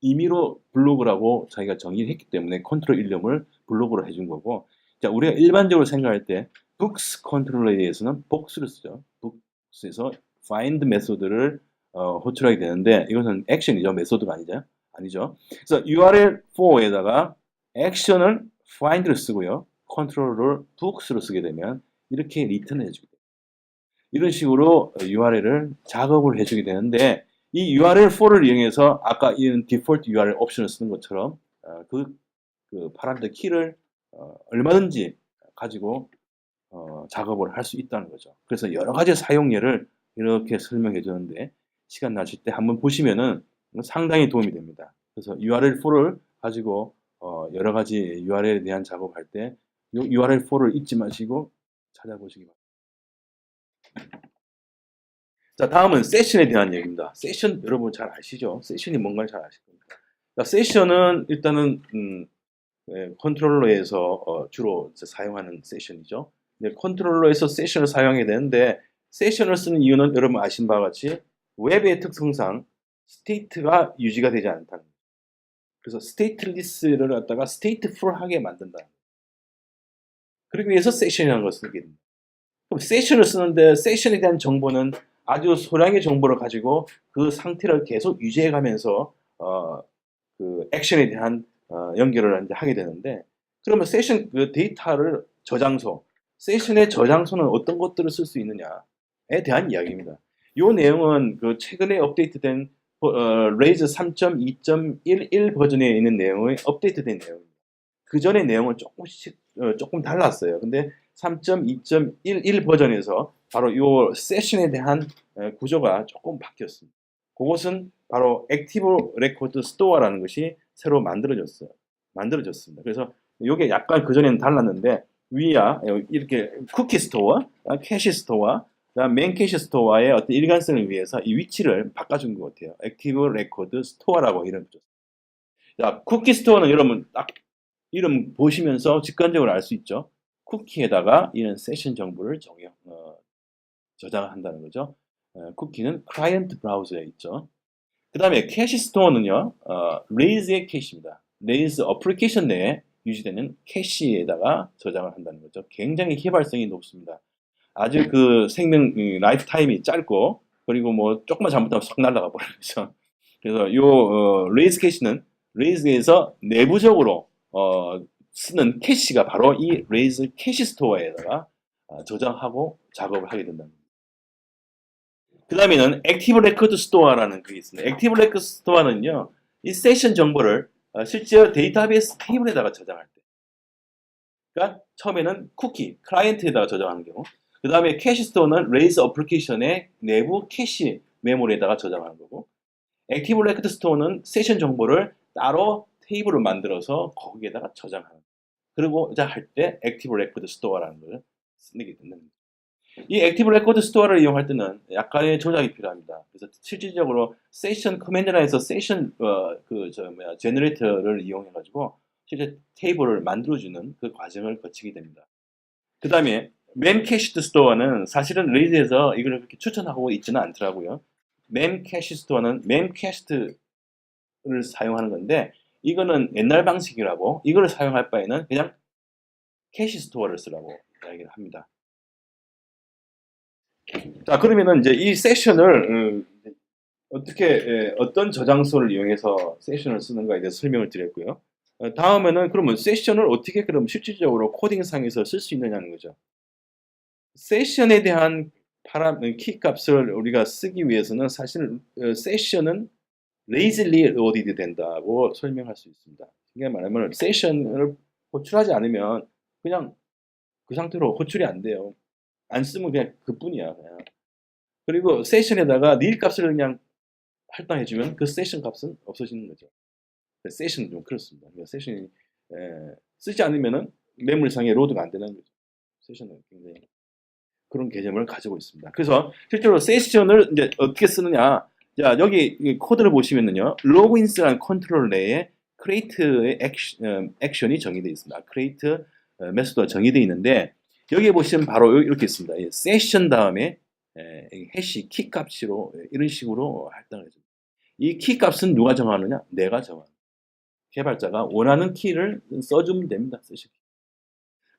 임의로 블로그라고 자기가 정의를 했기 때문에 컨트롤 이름을 블로그로 해준 거고, 자, 우리가 일반적으로 생각할 때 books 컨트롤러에 대해서는 box를 쓰죠. books에서 find 메소드를 호출하게 되는데 이것은 액션이죠. 메소드가 아니죠. 그래서 URL4에다가 액션을 find를 쓰고요. 컨트롤러를 books로 쓰게 되면 이렇게 리턴을 해주게 돼요. 이런 식으로 URL을 작업을 해주게 되는데 이 URL4를 이용해서 아까 이런 디폴트 URL 옵션을 쓰는 것처럼 그 파라미터 키를 얼마든지 가지고 작업을 할 수 있다는 거죠. 그래서 여러 가지 사용 예를 이렇게 설명해 주는데 시간 나실 때 한번 보시면은 상당히 도움이 됩니다. 그래서 URL4를 가지고 여러 가지 URL에 대한 작업할 때 URL4를 잊지 마시고 찾아보시기 바랍니다. 자, 다음은 세션에 대한 얘기입니다. 세션 여러분 잘 아시죠? 세션이 뭔가를 잘 아실 겁니다. 자, 세션은 일단은 컨트롤러에서 주로 사용하는 세션이죠. 컨트롤러에서 세션을 사용하게 되는데 세션을 쓰는 이유는 여러분 아신 바와 같이 웹의 특성상 스테이트가 유지가 되지 않다는 거예요. 그래서 스테이트리스를 갖다가 스테이트풀하게 만든다. 그러기 위해서 세션이라는 것을 쓰게 됩니다. 그럼 세션을 쓰는데 세션에 대한 정보는 아주 소량의 정보를 가지고 그 상태를 계속 유지해 가면서 그 액션에 대한 연결을 이제 하게 되는데, 그러면 세션 그 데이터를 세션의 저장소는 어떤 것들을 쓸 수 있느냐에 대한 이야기입니다. 이 내용은 그 최근에 업데이트된 레이즈 3.2.11 버전에 있는 내용의 업데이트된 내용입니다. 그 전의 내용은 조금 달랐어요. 근데 3.2.11 버전에서 바로 이 세션에 대한 구조가 조금 바뀌었습니다. 그것은 바로 액티브 레코드 스토어라는 것이 새로 만들어졌습니다. 그래서 이게 약간 그전에는 달랐는데 위야 이렇게 쿠키 스토어, 캐시 스토어, 메인 캐시 스토어의 어떤 일관성을 위해서 이 위치를 바꿔준 것 같아요. 액티브 레코드 스토어라고 이름을 줬습니다. 자, 쿠키 스토어는 여러분 딱 이름 보시면서 직관적으로 알 수 있죠. 쿠키에다가 이런 세션 정보를 저장한다는 거죠. 쿠키는 클라이언트 브라우저에 있죠. 그 다음에 캐시 스토어는요, 레이즈의 캐시입니다. 레이즈 어플리케이션 내에 유지되는 캐시에다가 저장을 한다는 거죠. 굉장히 개발성이 높습니다. 아주 그 라이프 타임이 짧고, 그리고 뭐 조금만 잘못하면 싹 날아가 버리죠. 그래서 요 레이즈 캐시는 레이즈에서 내부적으로 쓰는 캐시가 바로 이 레이즈 캐시 스토어에다가 저장하고 작업을 하게 된다는 겁니다. 그 다음에는 액티브 레코드 스토어라는 그게 있습니다. 액티브 레코드 스토어는요, 이 세션 정보를 실제 데이터베이스 테이블에다가 저장할 때, 그러니까 처음에는 쿠키, 클라이언트에다가 저장하는 경우, 그 다음에 캐시 스토어는 레이즈 어플리케이션의 내부 캐시 메모리에다가 저장하는 거고, 액티브 레코드 스토어는 세션 정보를 따로 테이블을 만들어서 거기에다가 저장하는 거예요. 그리고 이제 할 때 액티브 레코드 스토어라는 걸 쓰게 되는 거예요. 이 액티브 레코드 스토어를 이용할 때는 약간의 조작이 필요합니다. 그래서 실질적으로 세션 커맨드라인에서 세션 제너레이터를 이용해 가지고 실제 테이블을 만들어주는 그 과정을 거치게 됩니다. 그 다음에 memcached 스토어는 사실은 레이즈에서 이걸 그렇게 추천하고 있지는 않더라고요. memcached 스토어는 memcached 를 사용하는 건데 이거는 옛날 방식이라고 이걸 사용할 바에는 그냥 캐시 스토어를 쓰라고 이야기를 합니다. 자, 그러면은 이제 이 세션을 어떻게 어떤 저장소를 이용해서 세션을 쓰는가에 대해서 설명을 드렸고요. 다음에는 그러면 세션을 어떻게 그럼 실질적으로 코딩상에서 쓸 수 있느냐는 거죠. 세션에 대한 키 값을 우리가 쓰기 위해서는 사실 세션은 레이즐리 로디드 된다고 설명할 수 있습니다. 이게 말하면 세션을 호출하지 않으면 그냥 그 상태로 호출이 안 돼요. 안 쓰면 그냥 그뿐이야. 그냥. 그리고 세션에다가 닐 값을 그냥 할당해주면 그 세션 값은 없어지는 거죠. 세션은 좀 그렇습니다. 세션이 쓰지 않으면은 매물상에 로드가 안 되는 거죠. 세션은 굉장히 그런 개념을 가지고 있습니다. 그래서 실제로 세션을 이제 어떻게 쓰느냐? 자, 여기 코드를 보시면은요, 로그인스라는 컨트롤 내에 create의 액션이 정의되어 있습니다. create 메소드가 정의되어 있는데 여기에 보시면 바로 이렇게 있습니다. 세션 다음에 해시 키 값으로 이런 식으로 할당을 해줍니다. 이 키 값은 누가 정하느냐? 내가 정하는. 개발자가 원하는 키를 써주면 됩니다.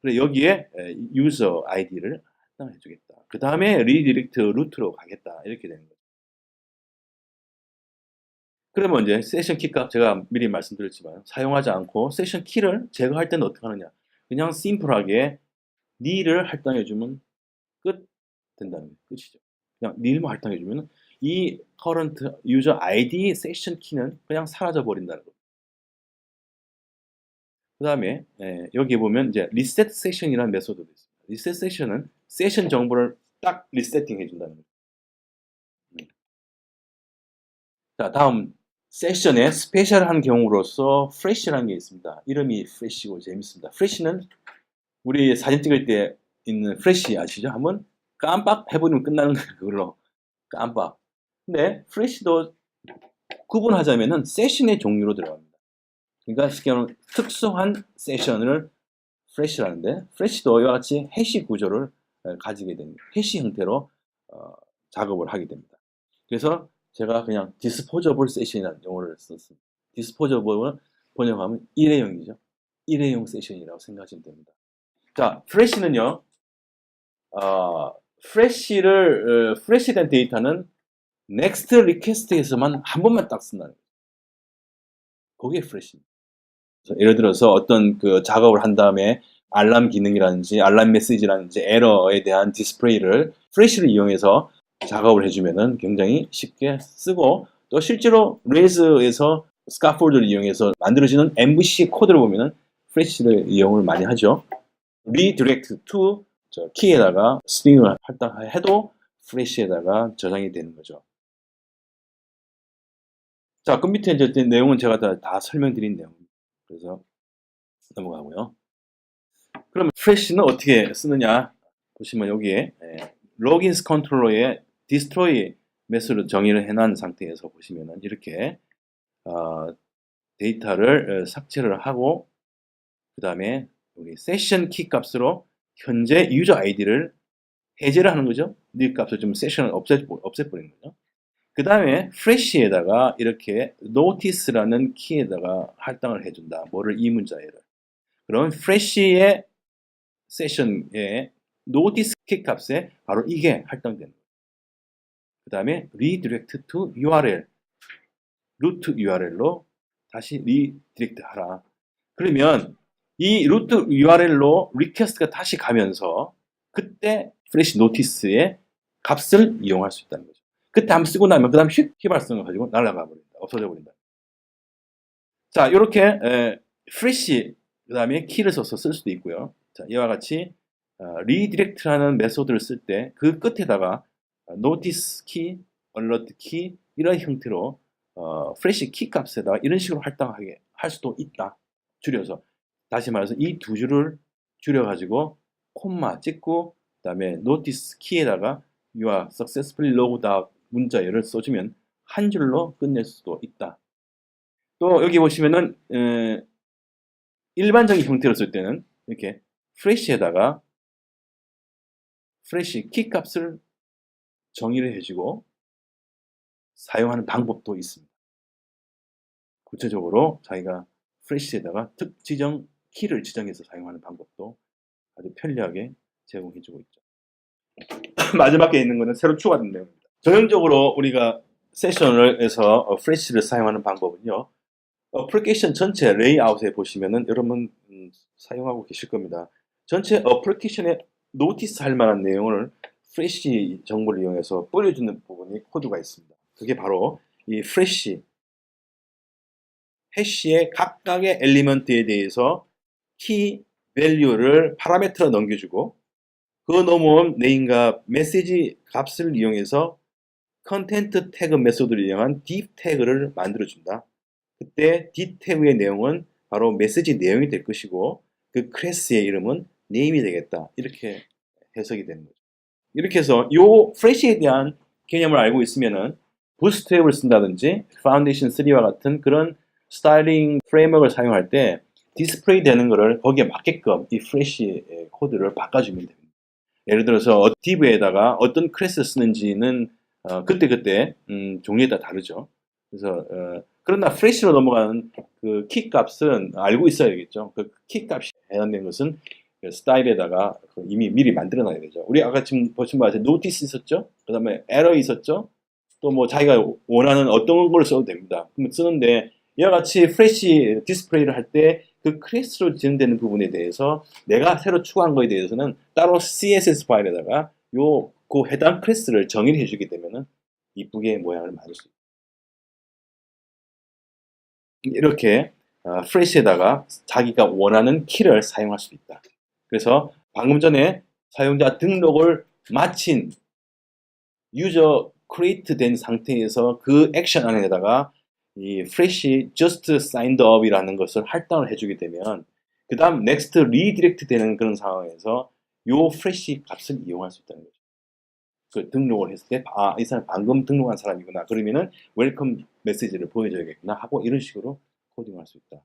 그래 여기에 유저 아이디를 할당해 주겠다. 그 다음에 리디렉트 루트로 가겠다. 이렇게 되는 거죠. 그러면 이제 세션 키 값 제가 미리 말씀드렸지만 사용하지 않고 세션 키를 제거할 때는 어떻게 하느냐? 그냥 심플하게 nil을 할당해 주면 끝 된다는 거예요. 끝이죠. 그냥 nil만 할당해 주면 이 current user ID 세션 키는 그냥 사라져 버린다는 거예요. 그 다음에 여기 보면 이제 리셋 세션이라는 메소드도 있습니다. 리셋 세션은 세션 정보를 딱 리세팅 해준다는 거예요. 자, 다음 세션에 스페셜한 경우로서 프레시라는 게 있습니다. 이름이 프레시고 재밌습니다. 프레시는 우리 사진 찍을 때 있는 프레시 아시죠? 한번 깜빡 해버리면 끝나는 거예요. 그걸로 깜빡. 근데 프레시도 구분하자면은 세션의 종류로 들어갑니다. 그러니까 쉽게 말하면 특수한 세션을 프레시라는데 프레시도 이와 같이 해시 구조를 가지게 됩니다. 해시 형태로 작업을 하게 됩니다. 그래서 제가 그냥 디스포저블 세션이라는 용어를 썼습니다. 디스포저블을 번역하면 일회용이죠. 일회용 세션이라고 생각하시면 됩니다. 자, 프레시는요. 프레시된 데이터는 next request에서만 한 번만 딱 쓴다는 거예요. 그게 프레시입니다. 예를 들어서 어떤 그 작업을 한 다음에 알람 기능이라든지 알람 메시지라든지 에러에 대한 디스플레이를 프레시를 이용해서 작업을 해주면은 굉장히 쉽게 쓰고 또 실제로 레이즈에서 스카폴드를 이용해서 만들어지는 MVC 코드를 보면은 프레시를 이용을 많이 하죠. redirect to 키에다가 스트링을 할당해도 프레시에다가 저장이 되는 거죠. 자, 그 밑에 이제 내용은 제가 다 설명드린 내용입니다. 그래서 넘어가고요. 그러면 프레시는 어떻게 쓰느냐 보시면 여기에 로긴스 컨트롤러에 디스트로이 메소드 정의를 해놓은 상태에서 보시면은 이렇게 데이터를 삭제를 하고 그 다음에 여기 세션 키 값으로 현재 유저 아이디를 해제를 하는 거죠. 닐 값을 좀 세션을 없애버리는 거죠. 그 다음에 프레시에다가 이렇게 노티스라는 키에다가 할당을 해준다. 뭐를 이 문자에를. 그럼 프레시의 세션의 노티스 키 값에 바로 이게 할당되는 거예요. 그 다음에 redirect to URL, 루트 URL로 다시 리디렉트 하라. 그러면 이 루트 URL로 리퀘스트가 다시 가면서 그때 프레시 노티스의 값을 이용할 수 있다는 거죠. 그때 한번 쓰고 나면 그 다음 휙 휘발성을 가지고 날아가 버린다. 없어져 버린다. 자, 이렇게 프레시 그 다음에 키를 써서 쓸 수도 있고요. 자, 이와 같이 리디렉트라는 메소드를 쓸 때 그 끝에다가 노티스 키, 얼러트 키 이런 형태로 프레시 키 값에다가 이런 식으로 할당하게 할 수도 있다. 줄여서 다시 말해서 이 두 줄을 줄여가지고 콤마 찍고 그다음에 노티스 키에다가 you are successfully logged out 문자열을 써주면 한 줄로 끝낼 수도 있다. 또 여기 보시면은 일반적인 형태로 쓸 때는 이렇게 프레시에다가 프레시 키 값을 정의를 해주고 사용하는 방법도 있습니다. 구체적으로 자기가 프레시에다가 특지정 키를 지정해서 사용하는 방법도 아주 편리하게 제공해주고 있죠. 마지막에 있는 것은 새로 추가된 내용입니다. 전형적으로 우리가 세션에서 프레시를 사용하는 방법은요. 어플리케이션 전체 레이아웃에 보시면은 여러분 사용하고 계실 겁니다. 전체 어플리케이션에 노티스 할 만한 내용을 프레시 정보를 이용해서 뿌려주는 부분이 코드가 있습니다. 그게 바로 이 프레시 해시의 각각의 엘리먼트에 대해서 키 밸류를 파라미터로 넘겨주고 그 넘어온 네임과 메시지 값을 이용해서 컨텐트 태그 메소드를 이용한 딥 태그를 만들어준다. 그때 딥 태그의 내용은 바로 메시지 내용이 될 것이고 그 클래스의 이름은 네임이 되겠다. 이렇게 해석이 되는 거죠. 이렇게 해서 이 프레시에 대한 개념을 알고 있으면은 부스트랩을 쓴다든지 파운데이션 3와 같은 그런 스타일링 프레임워크를 사용할 때 디스플레이 되는 거를 거기에 맞게끔 이 프레시 코드를 바꿔주면 됩니다. 예를 들어서 딥에다가 어떤 클래스를 쓰는지는 그때그때 종류에 따라 다르죠. 그래서 그러나 프레시로 넘어가는 그 키 값은 알고 있어야겠죠. 그 키 값이 해당된 것은 그 스타일에다가 이미 미리 만들어 놔야 되죠. 우리 아까 지금 보신 바에 노티스 있었죠? 그 다음에 에러 있었죠? 또 뭐 자기가 원하는 어떤 걸 써도 됩니다. 그럼 쓰는데 이와 같이 프레시 디스플레이를 할 때 그 클래스로 지정되는 부분에 대해서 내가 새로 추가한 거에 대해서는 따로 CSS 파일에다가 그 해당 클래스를 정의를 해주게 되면은 이쁘게 모양을 만들 수 있다. 이렇게 프레시에다가 자기가 원하는 키를 사용할 수 있다. 그래서 방금 전에 사용자 등록을 마친 유저 크리에이트 된 상태에서 그 액션 안에다가 이 fresh just signed up 이라는 것을 할당을 해주게 되면 그 다음 next redirect 되는 그런 상황에서 요 fresh 값을 이용할 수 있다는 거죠. 그 등록을 했을 때 이 사람 방금 등록한 사람이구나. 그러면은 웰컴 메시지를 보여줘야겠구나 하고 이런 식으로 코딩할 수 있다.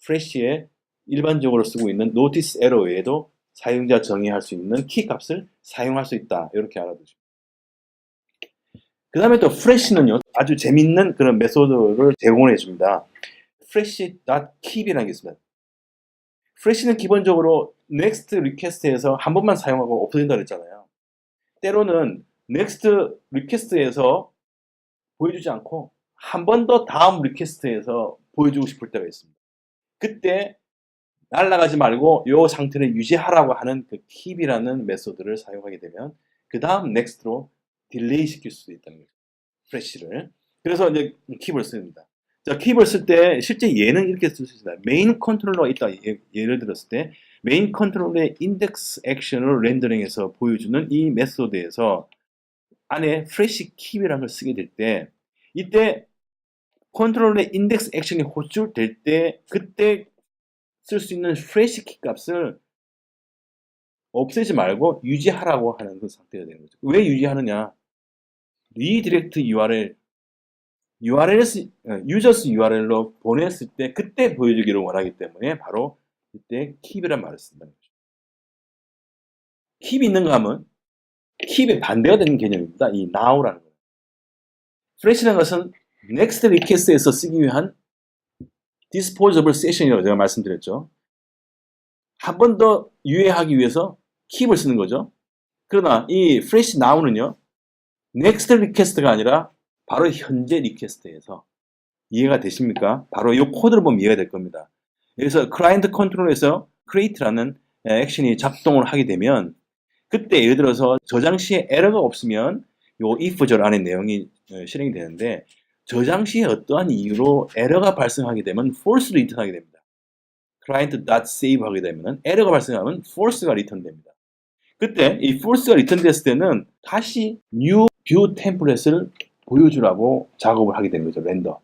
fresh에 일반적으로 쓰고 있는 notice error 외에도 사용자 정의할 수 있는 키 값을 사용할 수 있다. 이렇게 알아두시면. 그 다음에 또 fresh는요, 아주 재밌는 그런 메소드를 제공해 줍니다. fresh.keep이라는 게 있습니다. fresh는 기본적으로 next request에서 한 번만 사용하고 없어진다 그랬잖아요. 때로는 next request에서 보여주지 않고 한 번 더 다음 request에서 보여주고 싶을 때가 있습니다. 그때 날아가지 말고 이 상태를 유지하라고 하는 그 keep이라는 메소드를 사용하게 되면 그 다음 next로 딜레이 시킬 수도 있다는 거죠. 프레시를. 그래서 이제 keep을 씁니다. 자, keep을 쓸 때 실제 얘는 이렇게 쓸 수 있습니다. 메인 컨트롤러가 있다. 예를 들었을 때 메인 컨트롤러의 인덱스 액션을 렌더링해서 보여주는 이 메소드에서 안에 프레시 keep이라는 걸 쓰게 될 때 이때 컨트롤러의 인덱스 액션이 호출될 때 그때 쓸 수 있는 프레시 키 값을 없애지 말고 유지하라고 하는 그 상태가 되는 거죠. 왜 유지하느냐? 리디렉트 URL, 유저스 URL로 보냈을 때 그때 보여주기를 원하기 때문에 바로 이때 keep이란 말을 쓴다는 거죠. keep 있는가 하면 keep의 반대가 되는 개념입니다. 이 now라는 거예요. fresh라는 것은 next request에서 쓰기 위한 disposable session이라고 제가 말씀드렸죠. 한 번 더 유예하기 위해서 keep을 쓰는 거죠. 그러나 이 fresh now는요, next request가 아니라 바로 현재 리퀘스트에서 이해가 되십니까? 바로 이 코드를 보면 이해가 될 겁니다. 그래서 클라이언트 컨트롤에서 create라는 액션이 작동을 하게 되면 그때 예를 들어서 저장 시에 에러가 없으면 이 if절 안에 내용이 실행이 되는데 저장 시에 어떠한 이유로 에러가 발생하게 되면 false를 리턴하게 됩니다. client.save 하게 되면은 에러가 발생하면 false가 return 됩니다. 그때 이 false가 return 됐을 때는 다시 new view 템플릿을 보여주라고 작업을 하게 되는 거죠, 렌더.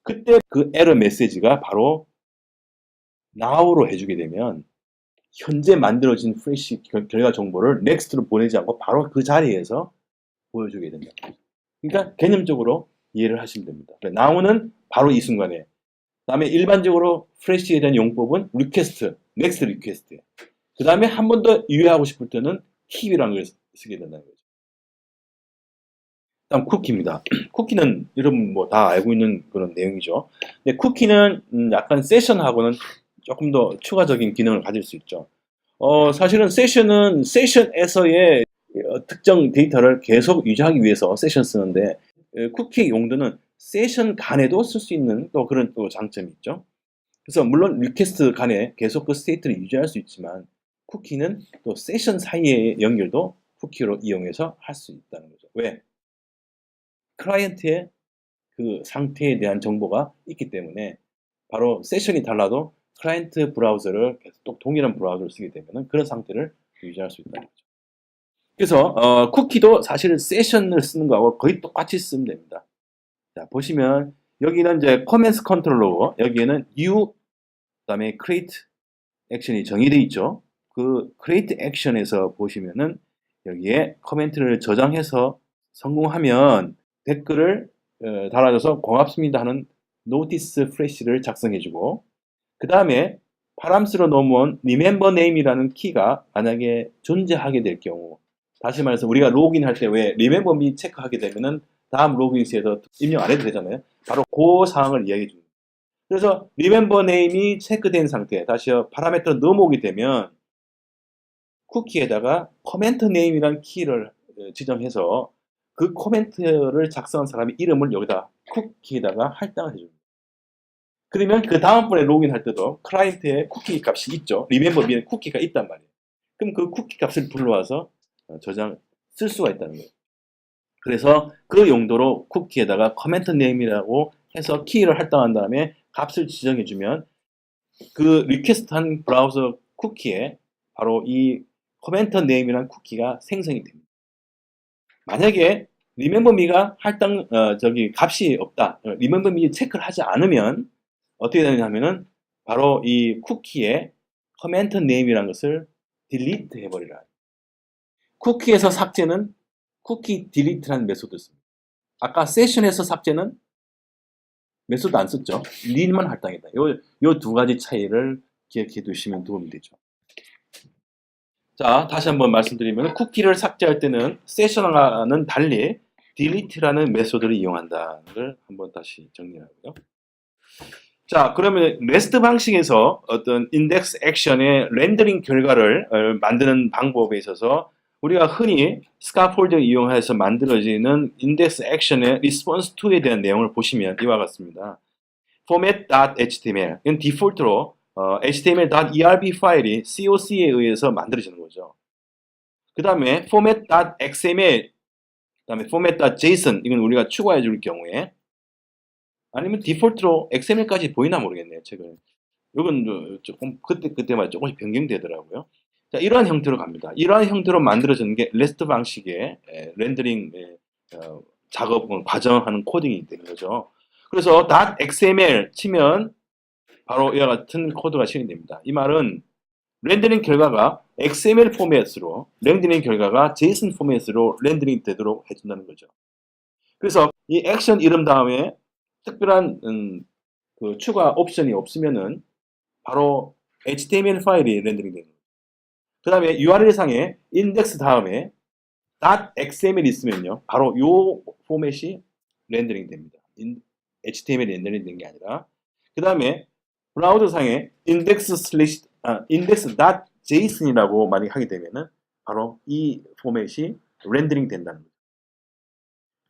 그때 그 에러 메시지가 바로 now로 해주게 되면 현재 만들어진 프레시 결과 정보를 next로 보내지 않고 바로 그 자리에서 보여주게 된다. 그러니까 개념적으로 이해를 하시면 됩니다. now는 바로 이 순간에. 그 다음에 일반적으로 프레시에 대한 용법은 request, next request. 그 다음에 한 번 더 유효하고 싶을 때는 keep이라는 걸 쓰게 된다는 거죠. 다음 쿠키입니다. 쿠키는 여러분 뭐 다 알고 있는 그런 내용이죠. 근데 쿠키는 약간 세션하고는 조금 더 추가적인 기능을 가질 수 있죠. 사실은 세션은 세션에서의 특정 데이터를 계속 유지하기 위해서 세션 쓰는데 쿠키의 용도는 세션 간에도 쓸 수 있는 또 그런 또 장점이 있죠. 그래서 물론 리퀘스트 간에 계속 그 스테이트를 유지할 수 있지만 쿠키는 또 세션 사이의 연결도 쿠키로 이용해서 할 수 있다는 거죠. 왜? 클라이언트의 그 상태에 대한 정보가 있기 때문에 바로 세션이 달라도 클라이언트 브라우저를 계속 동일한 브라우저를 쓰게 되면 그런 상태를 유지할 수 있다는 거죠. 그래서 쿠키도 사실 세션을 쓰는 거하고 거의 똑같이 쓰면 됩니다. 자, 보시면 여기는 이제 커맨드 컨트롤러고 여기에는 new 그다음에 create 액션이 정의되어 있죠. 그 create 액션에서 보시면은 여기에 코멘트를 저장해서 성공하면 댓글을 달아줘서 고맙습니다 하는 노티스 프레시를 작성해주고 그 다음에 파람스로 넘어온 remember name이라는 키가 만약에 존재하게 될 경우 다시 말해서 우리가 로그인할 때 왜 remember me 체크하게 되면은 다음 로그인 시에서 입력 안 해도 되잖아요. 바로 그 사항을 이야기해 줍니다. 그래서 remember name이 체크된 상태 다시요 파라미터 넘어오게 되면 쿠키에다가 comment name이라는 키를 지정해서 그 코멘트를 작성한 사람의 이름을 여기다 쿠키에다가 할당을 해줍니다. 그러면 그 다음번에 로그인할 때도 클라이언트에 쿠키 값이 있죠. remember me에 쿠키가 있단 말이에요. 그럼 그 쿠키 값을 불러와서 저장 쓸 수가 있다는 거예요. 그래서 그 용도로 쿠키에다가 comment name이라고 해서 키를 할당한 다음에 값을 지정해주면 그 리퀘스트한 브라우저 쿠키에 바로 이 comment name이라는 쿠키가 생성이 됩니다. 만약에 remember me가 할당 값이 없다. remember me 체크를 하지 않으면 어떻게 되냐면은 바로 이 쿠키의 comment name이라는 것을 delete 해버리라. 쿠키에서 삭제는 쿠키 delete라는 메소드를 씁니다. 아까 세션에서 삭제는 메소드 안 썼죠. lean만 할당이다. 요 두 가지 차이를 기억해 두시면 도움이 되죠. 자, 다시 한번 말씀드리면 쿠키를 삭제할 때는 세션과는 달리 delete라는 메소드를 이용한다는 걸 한번 다시 정리하고요. 자, 그러면 REST 방식에서 어떤 인덱스 액션의 렌더링 결과를 만드는 방법에 있어서 우리가 흔히 스카폴드를 이용해서 만들어지는 인덱스 액션의 response to에 대한 내용을 보시면 이와 같습니다. format.html 이건 디폴트로 html.erb 파일이 COC에 의해서 만들어지는 거죠. 그 다음에 format.xml 그 다음에 format.json 이건 우리가 추가해 줄 경우에 아니면 디폴트로 XML까지 보이나 모르겠네요. 최근에. 이건 조금 그때마다 조금씩 변경되더라고요. 자, 이러한 형태로 갑니다. 이러한 형태로 만들어지는 게 REST 방식의 렌더링 작업 과정하는 코딩이 되는 거죠. 그래서 .xml 치면 바로 이와 같은 코드가 실행됩니다. 이 말은 렌더링 결과가 XML 포맷으로 렌더링 결과가 JSON 포맷으로 렌더링 되도록 해준다는 거죠. 그래서 이 액션 이름 다음에 특별한 그 추가 옵션이 없으면은 바로 HTML 파일이 렌더링 되는 거예요. 그 다음에 URL 상에 인덱스 다음에 .xml 있으면요. 바로 이 포맷이 렌더링 됩니다. HTML이 렌더링 된 게 아니라. 그 다음에 브라우저 상에 index.json이라고 만약 하게 되면은 바로 이 포맷이 렌더링 된다는 거죠.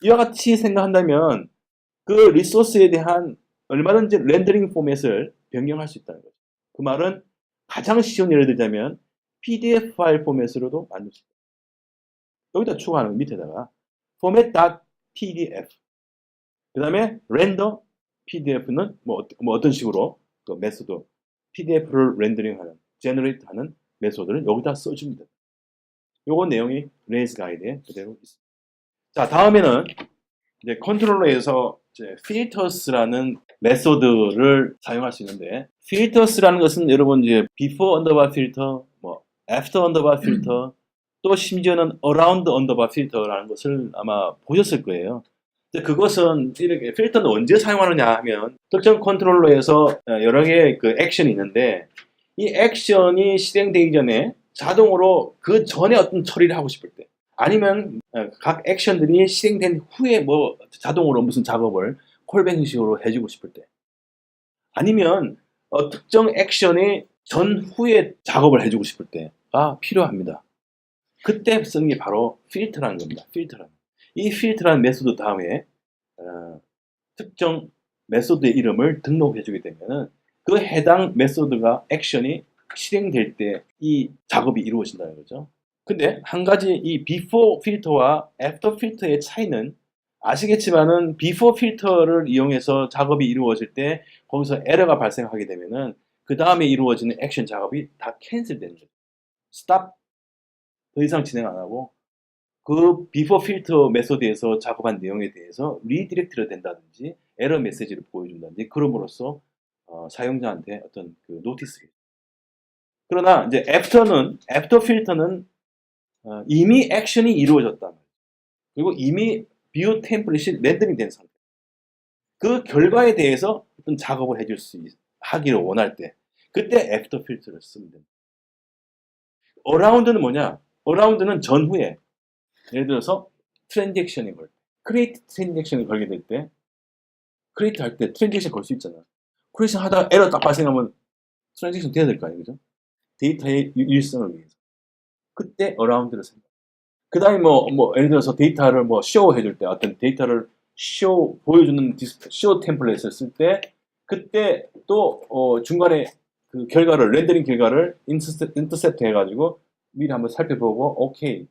이와 같이 생각한다면 그 리소스에 대한 얼마든지 렌더링 포맷을 변경할 수 있다는 거죠. 그 말은 가장 쉬운 예를 들자면 PDF 파일 포맷으로도 만들 수 있다. 여기다 추가하는 밑에다가 format.pdf 그 다음에 render pdf는 뭐 어떤 식으로 그 메소드 PDF를 렌더링하는, 제너레이트하는 메소드를 여기다 써줍니다. 요거 내용이 레이즈 가이드에 그대로 있습니다. 자, 다음에는 이제 컨트롤러에서 이제 filters라는 메소드를 사용할 수 있는데, filters라는 것은 여러분 이제 before underbar filter, 뭐 after underbar filter, 또 심지어는 around underbar filter라는 것을 아마 보셨을 거예요. 근데 그것은 이렇게 필터는 언제 사용하느냐 하면 특정 컨트롤러에서 여러 개의 그 액션이 있는데 이 액션이 실행되기 전에 자동으로 그 전에 어떤 처리를 하고 싶을 때 아니면 각 액션들이 실행된 후에 뭐 자동으로 무슨 작업을 콜백 형식으로 해주고 싶을 때 아니면 특정 액션이 전후에 작업을 해주고 싶을 때가 필요합니다. 그때 쓰는 게 바로 필터라는 겁니다. 필터라는. 이 필터라는 메소드 다음에 특정 메소드의 이름을 등록해 주게 되면 그 해당 메소드가 액션이 실행될 때 이 작업이 이루어진다는 거죠. 근데 한 가지 이 before 필터와 after 필터의 차이는 아시겠지만은 before 필터를 이용해서 작업이 이루어질 때 거기서 에러가 발생하게 되면은 그 다음에 이루어지는 액션 작업이 다 캔슬되는 거죠. 스탑, 더 이상 진행 안 하고 그 before 필터 메소드에서 작업한 내용에 대해서 리디렉트가 된다든지 에러 메시지를 보여준다든지 그럼으로써 사용자한테 어떤 그 노티스를. 그러나 이제 after 필터는 이미 액션이 이루어졌다. 그리고 이미 뷰 템플릿이 렌더링 된 상태. 그 결과에 대해서 어떤 작업을 해줄 수 하기를 원할 때 그때 after 필터를 쓰면 됩니다. around는 뭐냐? around는 전후에 예를 들어서 트랜잭션이 걸 때, 크리에이트 트랜잭션을 걸게 될 때, 크리에이트 할 때 트랜잭션 걸 수 있잖아. 크리에이션 하다가 에러 딱 발생하면 트랜잭션 돼야 될 거 아니에요, 그죠? 데이터의 일성을 위해서. 그때 어라운드를 생각. 그 다음에 예를 들어서 데이터를 쇼 해줄 때, 어떤 데이터를 보여주는 쇼 템플릿을 쓸 때, 그때 또, 중간에 그 결과를, 렌더링 결과를 인터셉트 해가지고 미리 한번 살펴보고, 오케이.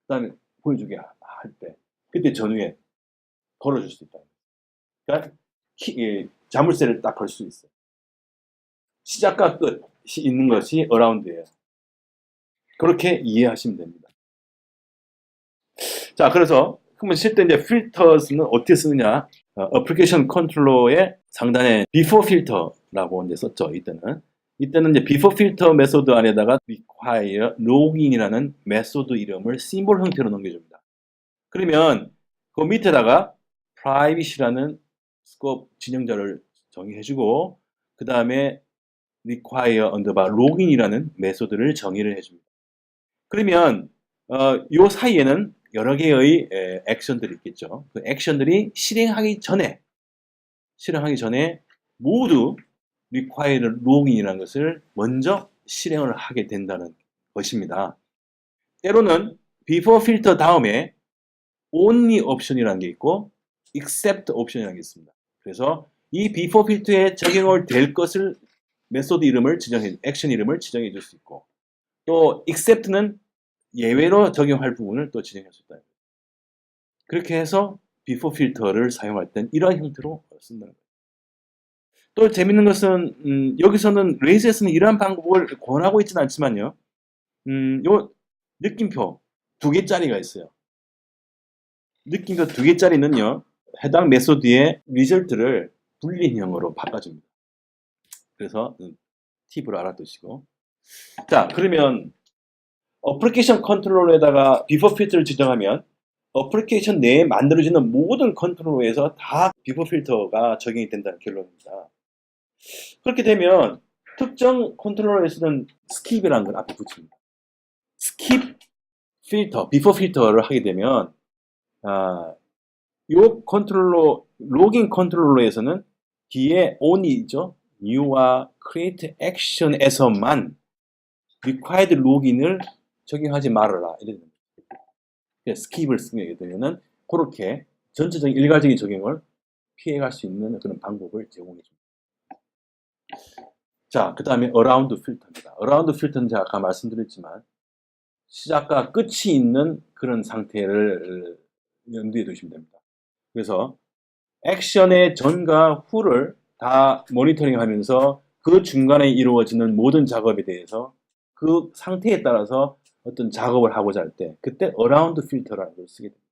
그 다음에 보여주게 할 때, 그때 전후에 걸어줄 수 있다. 그러니까 자물쇠를 딱 걸 수 있어요. 시작과 끝이 있는 것이 어라운드예요. 그렇게 이해하시면 됩니다. 자, 그래서 그러면 실제 이제 필터스는 어떻게 쓰느냐? 어플리케이션 컨트롤러의 상단에 before filter라고 이제 썼죠. 이때는 이제 before filter 메소드 안에다가 require login이라는 메소드 이름을 심볼 형태로 넘겨줍니다. 그러면 그 밑에다가 privacy라는 스코프 진영자를 정의해주고 그 다음에 require underbar login이라는 메소드를 정의를 해줍니다. 그러면 요 사이에는 여러 개의 액션들이 있겠죠. 그 액션들이 실행하기 전에 모두 require login이라는 것을 먼저 실행을 하게 된다는 것입니다. 때로는 before filter 다음에 only 옵션이라는 게 있고 except 옵션이라는 게 있습니다. 그래서 이 before filter에 적용을 될 것을 메소드 이름을 액션 이름을 지정해 줄 수 있고 또 except는 예외로 적용할 부분을 또 지정할 수 있다. 그렇게 해서 before filter를 사용할 땐 이런 형태로 쓴다는 거예요. 또 재밌는 것은 여기서는 레이즈에서는 이러한 방법을 권하고 있지는 않지만요. 요 느낌표 2개짜리가 있어요. 느낌표 2개짜리는요. 해당 메소드의 리절트를 불리형으로 바꿔줍니다. 그래서 팁을 알아두시고 자 그러면 어플리케이션 컨트롤러에다가 비포 필터를 지정하면 어플리케이션 내에 만들어지는 모든 컨트롤러에서 다 비포 필터가 적용이 된다는 결론입니다. 그렇게 되면 특정 컨트롤러에서는 스킵이라는 걸 앞에 붙입니다. 스킵 필터, 비포 필터를 하게 되면 요 컨트롤러, 로깅 컨트롤러에서는 뒤에 on이 있죠. new와 create action에서만 required 로gin을 적용하지 말아라. 이렇게 됩니다. 스킵을 쓰게 되면은 그렇게 전체적인 일괄적인 적용을 피해갈 수 있는 그런 방법을 제공해 줍니다. 자, 그 다음에 around filter입니다. around filter는 제가 아까 말씀드렸지만 시작과 끝이 있는 그런 상태를 염두에 두시면 됩니다. 그래서 액션의 전과 후를 다 모니터링 하면서 그 중간에 이루어지는 모든 작업에 대해서 그 상태에 따라서 어떤 작업을 하고자 할 때 그때 around filter라는 걸 쓰게 됩니다.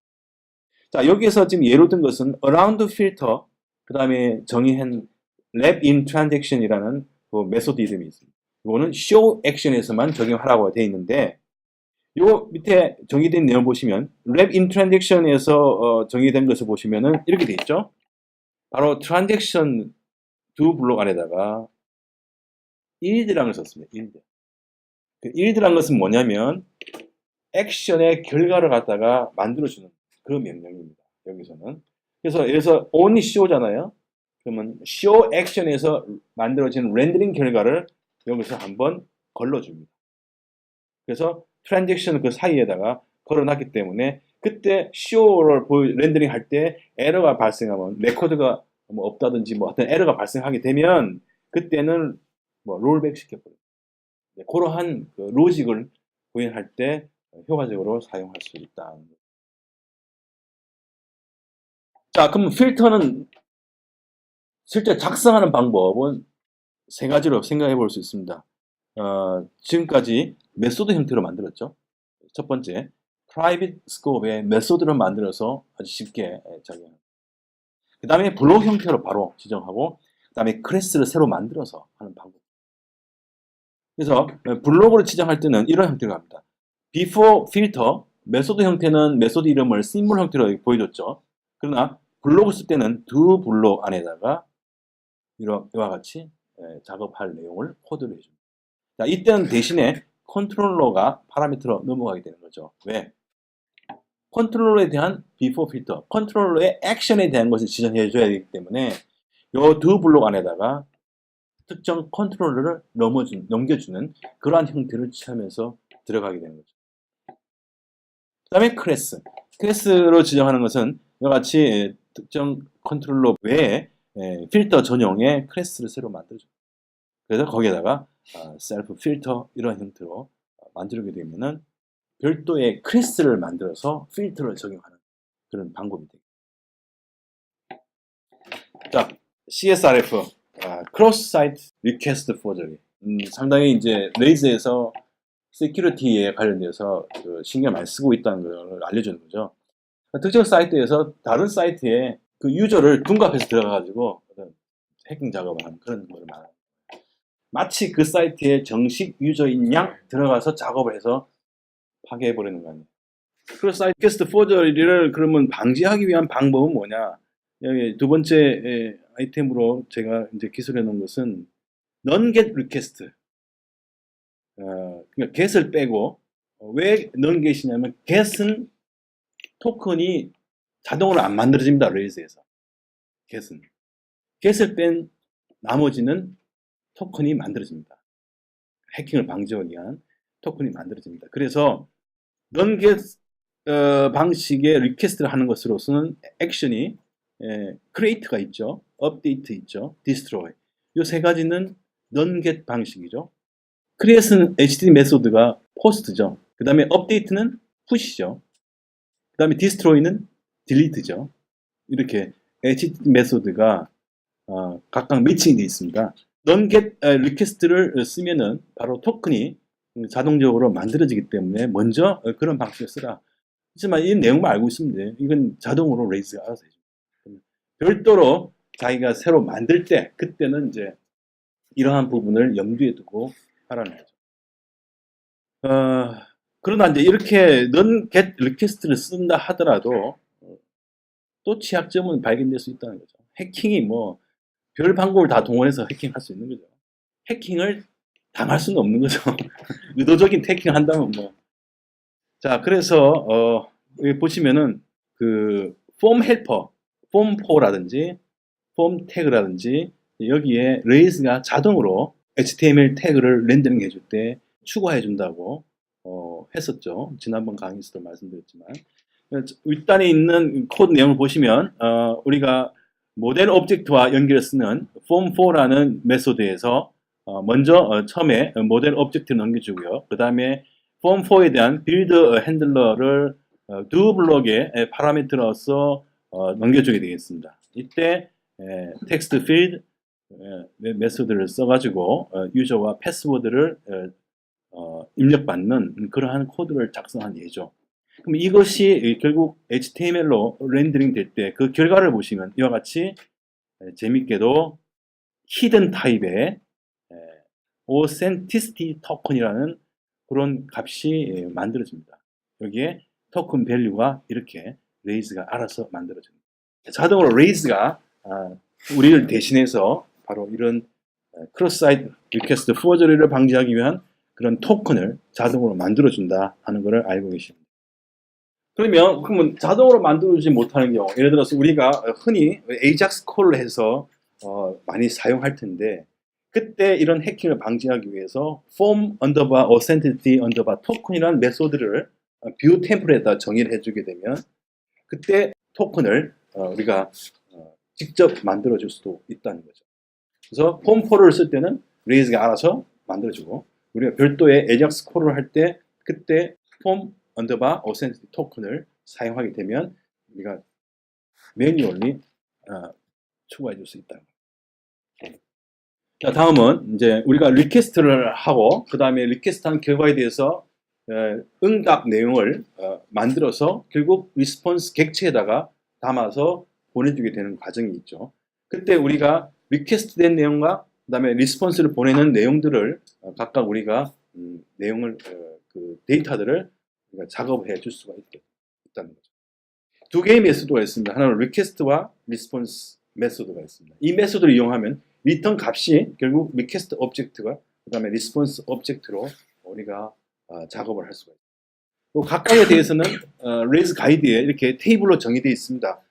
자, 여기에서 지금 예로 든 것은 around filter, 그 다음에 정의한 wrap in transaction이라는 그 메소드 이름이 있습니다. 이거는 show action에서만 적용하라고 되어 있는데, 요 밑에 정의된 내용 보시면 wrap in transaction에서 정의된 것을 보시면은 이렇게 돼 있죠. 바로 transaction 두 블록 안에다가 yield라는 걸 썼습니다. yield. 그 yield라는 것은 뭐냐면 액션의 결과를 갖다가 만들어주는 그 명령입니다. 여기서는. 그래서 예를 들어서 only show잖아요. 그러면 show action에서 만들어진 렌더링 결과를 여기서 한번 걸러줍니다. 그래서 트랜잭션 그 사이에다가 걸어놨기 때문에 그때 show를 렌더링 할 때 에러가 발생하면 레코드가 뭐 없다든지 뭐 어떤 에러가 발생하게 되면 그때는 뭐 롤백 시켜버려요. 네, 그러한 그 로직을 구현할 때 효과적으로 사용할 수 있다. 자, 그럼 필터는 실제 작성하는 방법은 세 가지로 생각해 볼 수 있습니다. 지금까지 메소드 형태로 만들었죠. 첫 번째, private scope의 메소드를 만들어서 아주 쉽게 적용합니다. 그 다음에 블록 형태로 바로 지정하고, 그 다음에 클래스를 새로 만들어서 하는 방법. 그래서 블록으로 지정할 때는 이런 형태로 합니다. before filter, 메소드 형태는 메소드 이름을 시mbol 형태로 보여줬죠. 그러나 블록을 쓸 때는 두 블록 안에다가 이와 같이 작업할 내용을 코드를 해줍니다. 자, 이때는 대신에 컨트롤러가 파라미터로 넘어가게 되는 거죠. 왜? 컨트롤러에 대한 before filter, 컨트롤러의 액션에 대한 것을 지정해 줘야 되기 때문에 이 두 블록 안에다가 특정 컨트롤러를 넘겨주는 그러한 형태를 취하면서 들어가게 되는 거죠. 그 다음에 클래스. 클래스로 지정하는 것은 이와 같이 특정 컨트롤러 외에 필터 전용의 클래스를 새로 만들어줍니다. 그래서 거기에다가 셀프 필터 이런 형태로 만들게 되면은 별도의 클래스를 만들어서 필터를 적용하는 그런 방법이 됩니다. 자, CSRF, Cross Site Request Forgery. 상당히 이제 레이즈에서 세큐리티에 관련돼서 그 신경 많이 쓰고 있다는 걸 알려주는 거죠. 특정 사이트에서 다른 사이트에 그 유저를 둔갑해서 들어가가지고 해킹 작업을 하는 그런 걸 말합니다. 마치 그 사이트에 정식 유저인 양 들어가서 작업을 해서 파괴해버리는 거 아니에요. 크로스 사이트 리퀘스트 포저리를 그러면 방지하기 위한 방법은 뭐냐? 여기 두 번째 아이템으로 제가 이제 기술해 놓은 것은 non-get request. 그러니까 get을 빼고, 왜 non-get이냐면 get은 토큰이 자동으로 안 만들어집니다. 레이즈에서. get을 뺀 나머지는 토큰이 만들어집니다. 해킹을 방지하기 위한 토큰이 만들어집니다. 그래서 non-get 방식의 리퀘스트를 하는 것으로서는 액션이 create가 있죠. update 있죠. destroy. 이 세 가지는 non-get 방식이죠. create는 HTTP 메소드가 post죠. 그 다음에 update는 push죠. 그 다음에 destroy는 delete죠. 이렇게 HTTP 메소드가 각각 매칭이 되어 있습니다. non-get 리퀘스트를 쓰면은 바로 토큰이 자동적으로 만들어지기 때문에 먼저 그런 방식을 쓰라. 하지만 이 내용만 알고 있으면 이건 자동으로 레이즈가 알아서 해줍니다. 별도로 자기가 새로 만들 때 그때는 이제 이러한 부분을 염두에 두고 하라는 거죠. 그러나 이제 이렇게 non-get 리퀘스트를 쓴다 하더라도 또 취약점은 발견될 수 있다는 거죠. 해킹이 뭐 별 방법을 다 동원해서 해킹할 수 있는 거죠. 해킹을 당할 수는 없는 거죠. 의도적인 해킹을 한다면 뭐. 자, 그래서 여기 보시면은 그 폼 헬퍼, 폼 4라든지 폼 태그라든지 여기에 레이즈가 자동으로 HTML 태그를 렌더링 해줄 때 추가해 준다고 했었죠. 지난번 강의에서도 말씀드렸지만 윗단에 있는 코드 내용을 보시면 우리가 모델 오브젝트와 연결해 쓰는 form4라는 메소드에서 먼저 처음에 모델 오브젝트를 넘겨주고요. 그 다음에 form4에 대한 빌드 핸들러를 두 블록의 파라미터로서 넘겨주게 되겠습니다. 이때 텍스트 필드, 메소드를 써가지고 유저와 패스워드를 입력받는 그러한 코드를 작성한 예죠. 그럼 이것이 결국 HTML로 렌더링 될 때 그 결과를 보시면 이와 같이 재밌게도 히든 타입의 authenticity token이라는 그런 값이 만들어집니다. 여기에 토큰 밸류가 이렇게 레이즈가 알아서 만들어집니다. 자동으로 레이즈가 우리를 대신해서 바로 이런 크로스 사이트 리퀘스트 포저리를 방지하기 위한 그런 토큰을 자동으로 만들어준다 하는 것을 알고 계십니다. 그러면 자동으로 만들어주지 못하는 경우, 예를 들어서 우리가 흔히 AJAX 콜을 해서 많이 사용할 텐데, 그때 이런 해킹을 방지하기 위해서 form underbar authenticity underbar token이라는 메소드를 뷰 템플에다 정의를 해주게 되면 그때 토큰을 우리가 직접 만들어줄 수도 있다는 거죠. 그래서 폼4를 쓸 때는 레이즈가 알아서 만들어주고, 우리가 별도의 AJAX 콜을 할 때 그때 form underbar authenticity 토큰을 사용하게 되면 우리가 매뉴얼리 추가해 줄 수 있다는 거예요. 자, 다음은 이제 우리가 리퀘스트를 하고 그 다음에 리퀘스트한 결과에 대해서 응답 내용을 만들어서 결국 리스폰스 객체에다가 담아서 보내주게 되는 과정이 있죠. 그때 우리가 리퀘스트 된 내용과 그 다음에 리스폰스를 보내는 내용들을 각각 우리가 내용을 그 데이터들을 우리가 작업해 줄 수가 있다는 거죠. 두 개의 메소드가 있습니다. 하나는 리퀘스트와 리스폰스 메소드가 있습니다. 이 메소드를 이용하면 리턴 값이 결국 리퀘스트 오브젝트가 그 다음에 리스폰스 오브젝트로 우리가 작업을 할 수가 있습니다. 각각에 대해서는 레이즈 가이드에 이렇게 테이블로 정의되어 있습니다.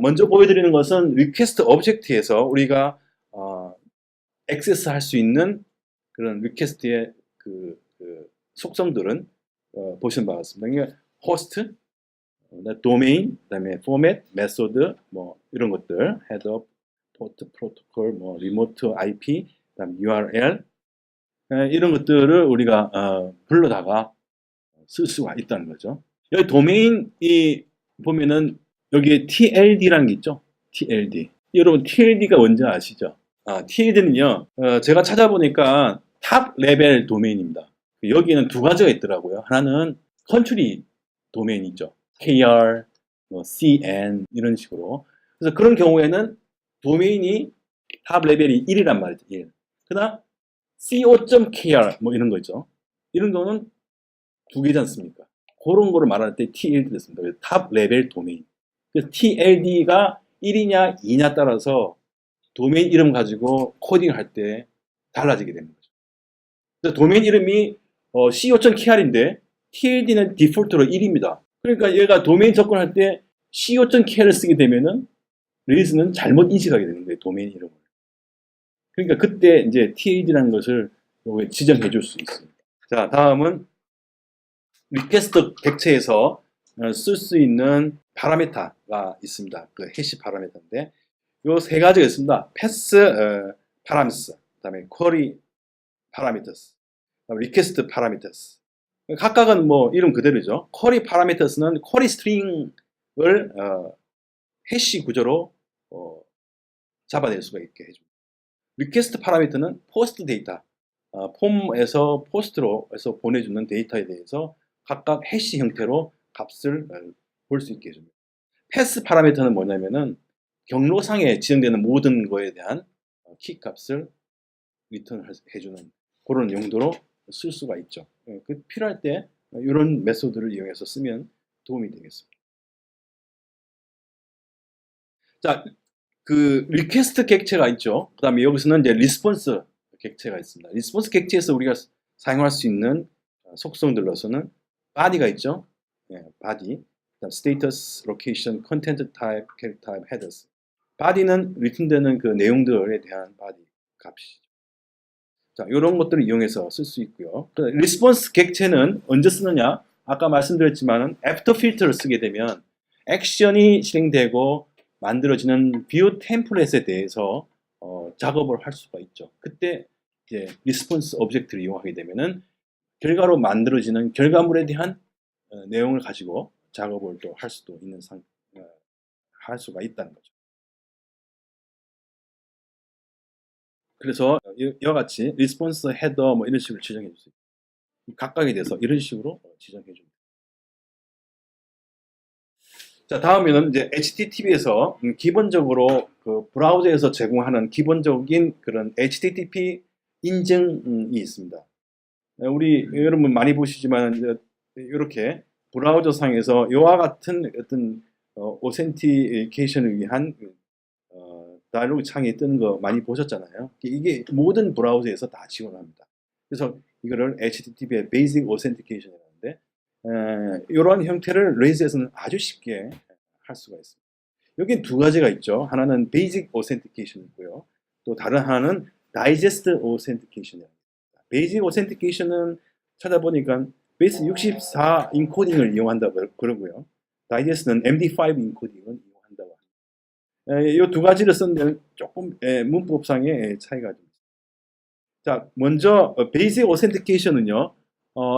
먼저 보여드리는 것은 리퀘스트 오브젝트에서 우리가 액세스 할 수 있는 그런 리퀘스트의 그 속성들은 보신 바가 있습니다. 그러니까 호스트, 도메인, 그다음에 포맷, 메소드 뭐 이런 것들, 헤더, 포트 프로토콜, 뭐 리모트 IP, 그다음 URL 이런 것들을 우리가 불러다가 쓸 수가 있다는 거죠. 여기 도메인이 보면은 여기에 TLD라는 게 있죠. TLD. 여러분 TLD가 뭔지 아시죠? TLD는요. 제가 찾아보니까 탑 레벨 도메인입니다. 여기는 두 가지가 있더라고요. 하나는 컨트리 도메인이죠. KR, 뭐 CN 이런 식으로. 그래서 그런 경우에는 도메인이 탑 레벨이 1이란 말이죠. 1. 그다음 co.kr 뭐 이런 거 있죠. 이런 거는 두 개지 않습니까? 그런 거를 말할 때 TLD 됐습니다. 탑 레벨 도메인. 그래서 TLD가 1이냐 2냐 따라서 도메인 이름 가지고 코딩을 할 때 달라지게 되는 거죠. 그래서 도메인 이름이 co.kr인데 TLD는 디폴트로 1입니다. 그러니까 얘가 도메인 접근할 때 co.kr을 쓰게 되면은 레이스는 잘못 인식하게 되는 거예요. 도메인 이름을. 그러니까 그때 이제 TLD라는 것을 지정해 줄 수 있습니다. 자, 다음은 리퀘스트 객체에서 쓸 수 있는 파라미터가 있습니다. 그 해시 파라미터인데 요 세 가지가 있습니다. 패스 파라미터스, 그다음에 쿼리 파라미터스, 그다음에 리퀘스트 파라미터스. 각각은 뭐 이름 그대로죠. 쿼리 파라미터스는 쿼리 스트링을 해시 구조로 잡아낼 수가 있게 해줍니다. 리퀘스트 파라미터는 포스트 데이터, 폼에서 포스트로 해서 보내주는 데이터에 대해서 각각 해시 형태로 값을 볼 수 있게 해줍니다. 패스 파라미터는 뭐냐면은 경로상에 지정되는 모든 거에 대한 키 값을 리턴 해주는 그런 용도로 쓸 수가 있죠. 필요할 때 이런 메소드를 이용해서 쓰면 도움이 되겠습니다. 자, 그 리퀘스트 객체가 있죠. 그 다음에 여기서는 이제 리스폰스 객체가 있습니다. 리스폰스 객체에서 우리가 사용할 수 있는 속성들로서는 body가 있죠. body, status, location, content type, character type, headers. body는 리턴되는 그 내용들에 대한 body 값이죠. 자, 이런 것들을 이용해서 쓸 수 있고요. 리스폰스 객체는 언제 쓰느냐? 아까 말씀드렸지만은 애프터 필터를 쓰게 되면 액션이 실행되고 만들어지는 뷰 템플릿에 대해서 작업을 할 수가 있죠. 그때 이제 리스폰스 오브젝트를 이용하게 되면은 결과로 만들어지는 결과물에 대한 내용을 가지고 작업을 또 할 수도 있는 할 수가 있다는 거죠. 그래서 이와 같이 리스폰스 헤더 뭐 이런 식으로 지정해 줄 수 있고 각각에 대해서 이런 식으로 지정해 줍니다. 자, 다음에는 이제 HTTP에서 기본적으로 그 브라우저에서 제공하는 기본적인 그런 HTTP 인증이 있습니다. 우리 여러분 많이 보시지만 이렇게 브라우저 상에서 이와 같은 어떤 오센티케이션을 위한 다이얼로그 창이 뜨는 거 많이 보셨잖아요. 이게 모든 브라우저에서 다 지원합니다. 그래서 이거를 HTTP의 Basic Authentication이라는데 이런 형태를 레이즈에서는 아주 쉽게 할 수가 있습니다. 여기 두 가지가 있죠. 하나는 Basic Authentication이고요. 또 다른 하나는 Digest Authentication입니다. Basic Authentication은 찾아보니까 베이스 64 인코딩을 이용한다고 그러고요. 다이제스트는 MD5 인코딩을 이용한다고 합니다. 이 두 가지를 쓴 데는 조금 문법상의 차이가 좀 있습니다. 자, 먼저 베이직 오센티케이션은요,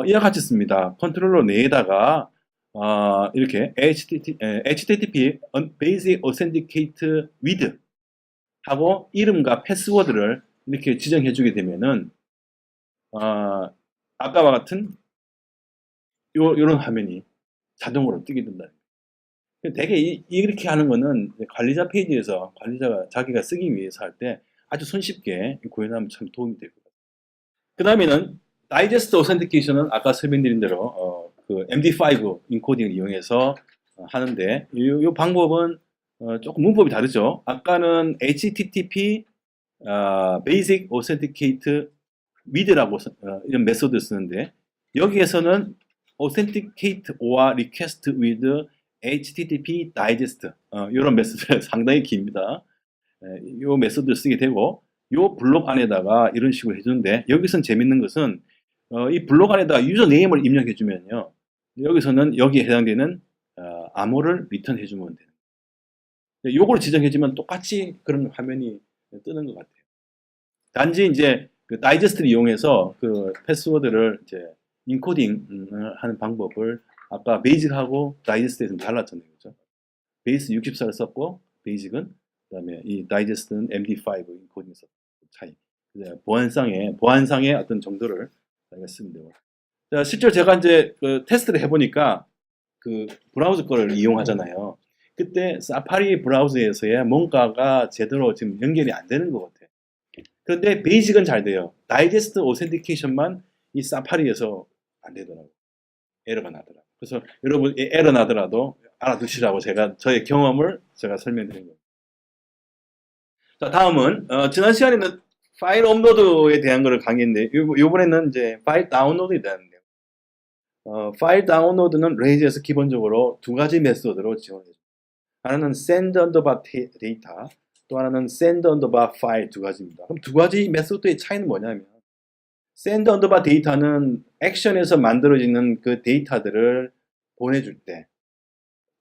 이와 같이 씁니다. 컨트롤러 내에다가 이렇게 HTTP Basic Authenticate with 하고 이름과 패스워드를 이렇게 지정해 주게 되면은 아까와 같은 요런 화면이 자동으로 뜨게 된다. 되게 이렇게 하는 거는 관리자 페이지에서 관리자가 자기가 쓰기 위해서 할 때 아주 손쉽게 구현하면 참 도움이 될 것 같아요. 그 다음에는 다이제스트 오센티케이션은 아까 설명드린 대로 그 MD5 인코딩을 이용해서 하는데 이 방법은 조금 문법이 다르죠. 아까는 HTTP Basic Authenticate with라고 이런 메소드를 쓰는데 여기에서는 Authenticate or Request with HTTP Digest 이런 메소드 상당히 깁니다. 이 메소드를 쓰게 되고 이 블록 안에다가 이런 식으로 해주는데 여기서는 재밌는 것은 이 블록 안에다가 유저 네임을 입력해 주면요 여기서는 여기에 해당되는 암호를 리턴해 주면 돼요. 요걸 지정해 주면 똑같이 그런 화면이 뜨는 것 같아요. 단지 이제 그 다이제스트를 이용해서 그 패스워드를 이제 인코딩 하는 방법을 아까 베이직하고 다이제스트에서는 달랐잖아요. 그죠? 베이스 64를 썼고 베이직은 그다음에 이 다이제스트는 MD5 인코딩 썼 차이. 보안상의 어떤 정도를 저희가 쓰면 돼요. 자, 실제로 제가 이제 그 테스트를 해보니까 그 브라우저 거를 이용하잖아요. 그때 사파리 브라우저에서의 뭔가가 제대로 지금 연결이 안 되는 것 같아요. 그런데 베이직은 잘 돼요. 다이제스트 오센티케이션만 이 사파리에서 안 되더라고요. 에러가 나더라고요. 그래서 여러분 에러 나더라도 알아두시라고 저의 경험을 제가 설명드린 겁니다. 자, 다음은 지난 시간에는 파일 업로드에 대한 것을 강의했는데 이번에는 이제 파일 다운로드에 대한데요. 파일 다운로드는 레이즈에서 기본적으로 두 가지 메소드로 지원해줍니다. 하나는 send underbar data, 또 하나는 send underbar file 두 가지입니다. 그럼 두 가지 메소드의 차이는 뭐냐면 send underbar data는 액션에서 만들어지는 그 데이터들을 보내줄 때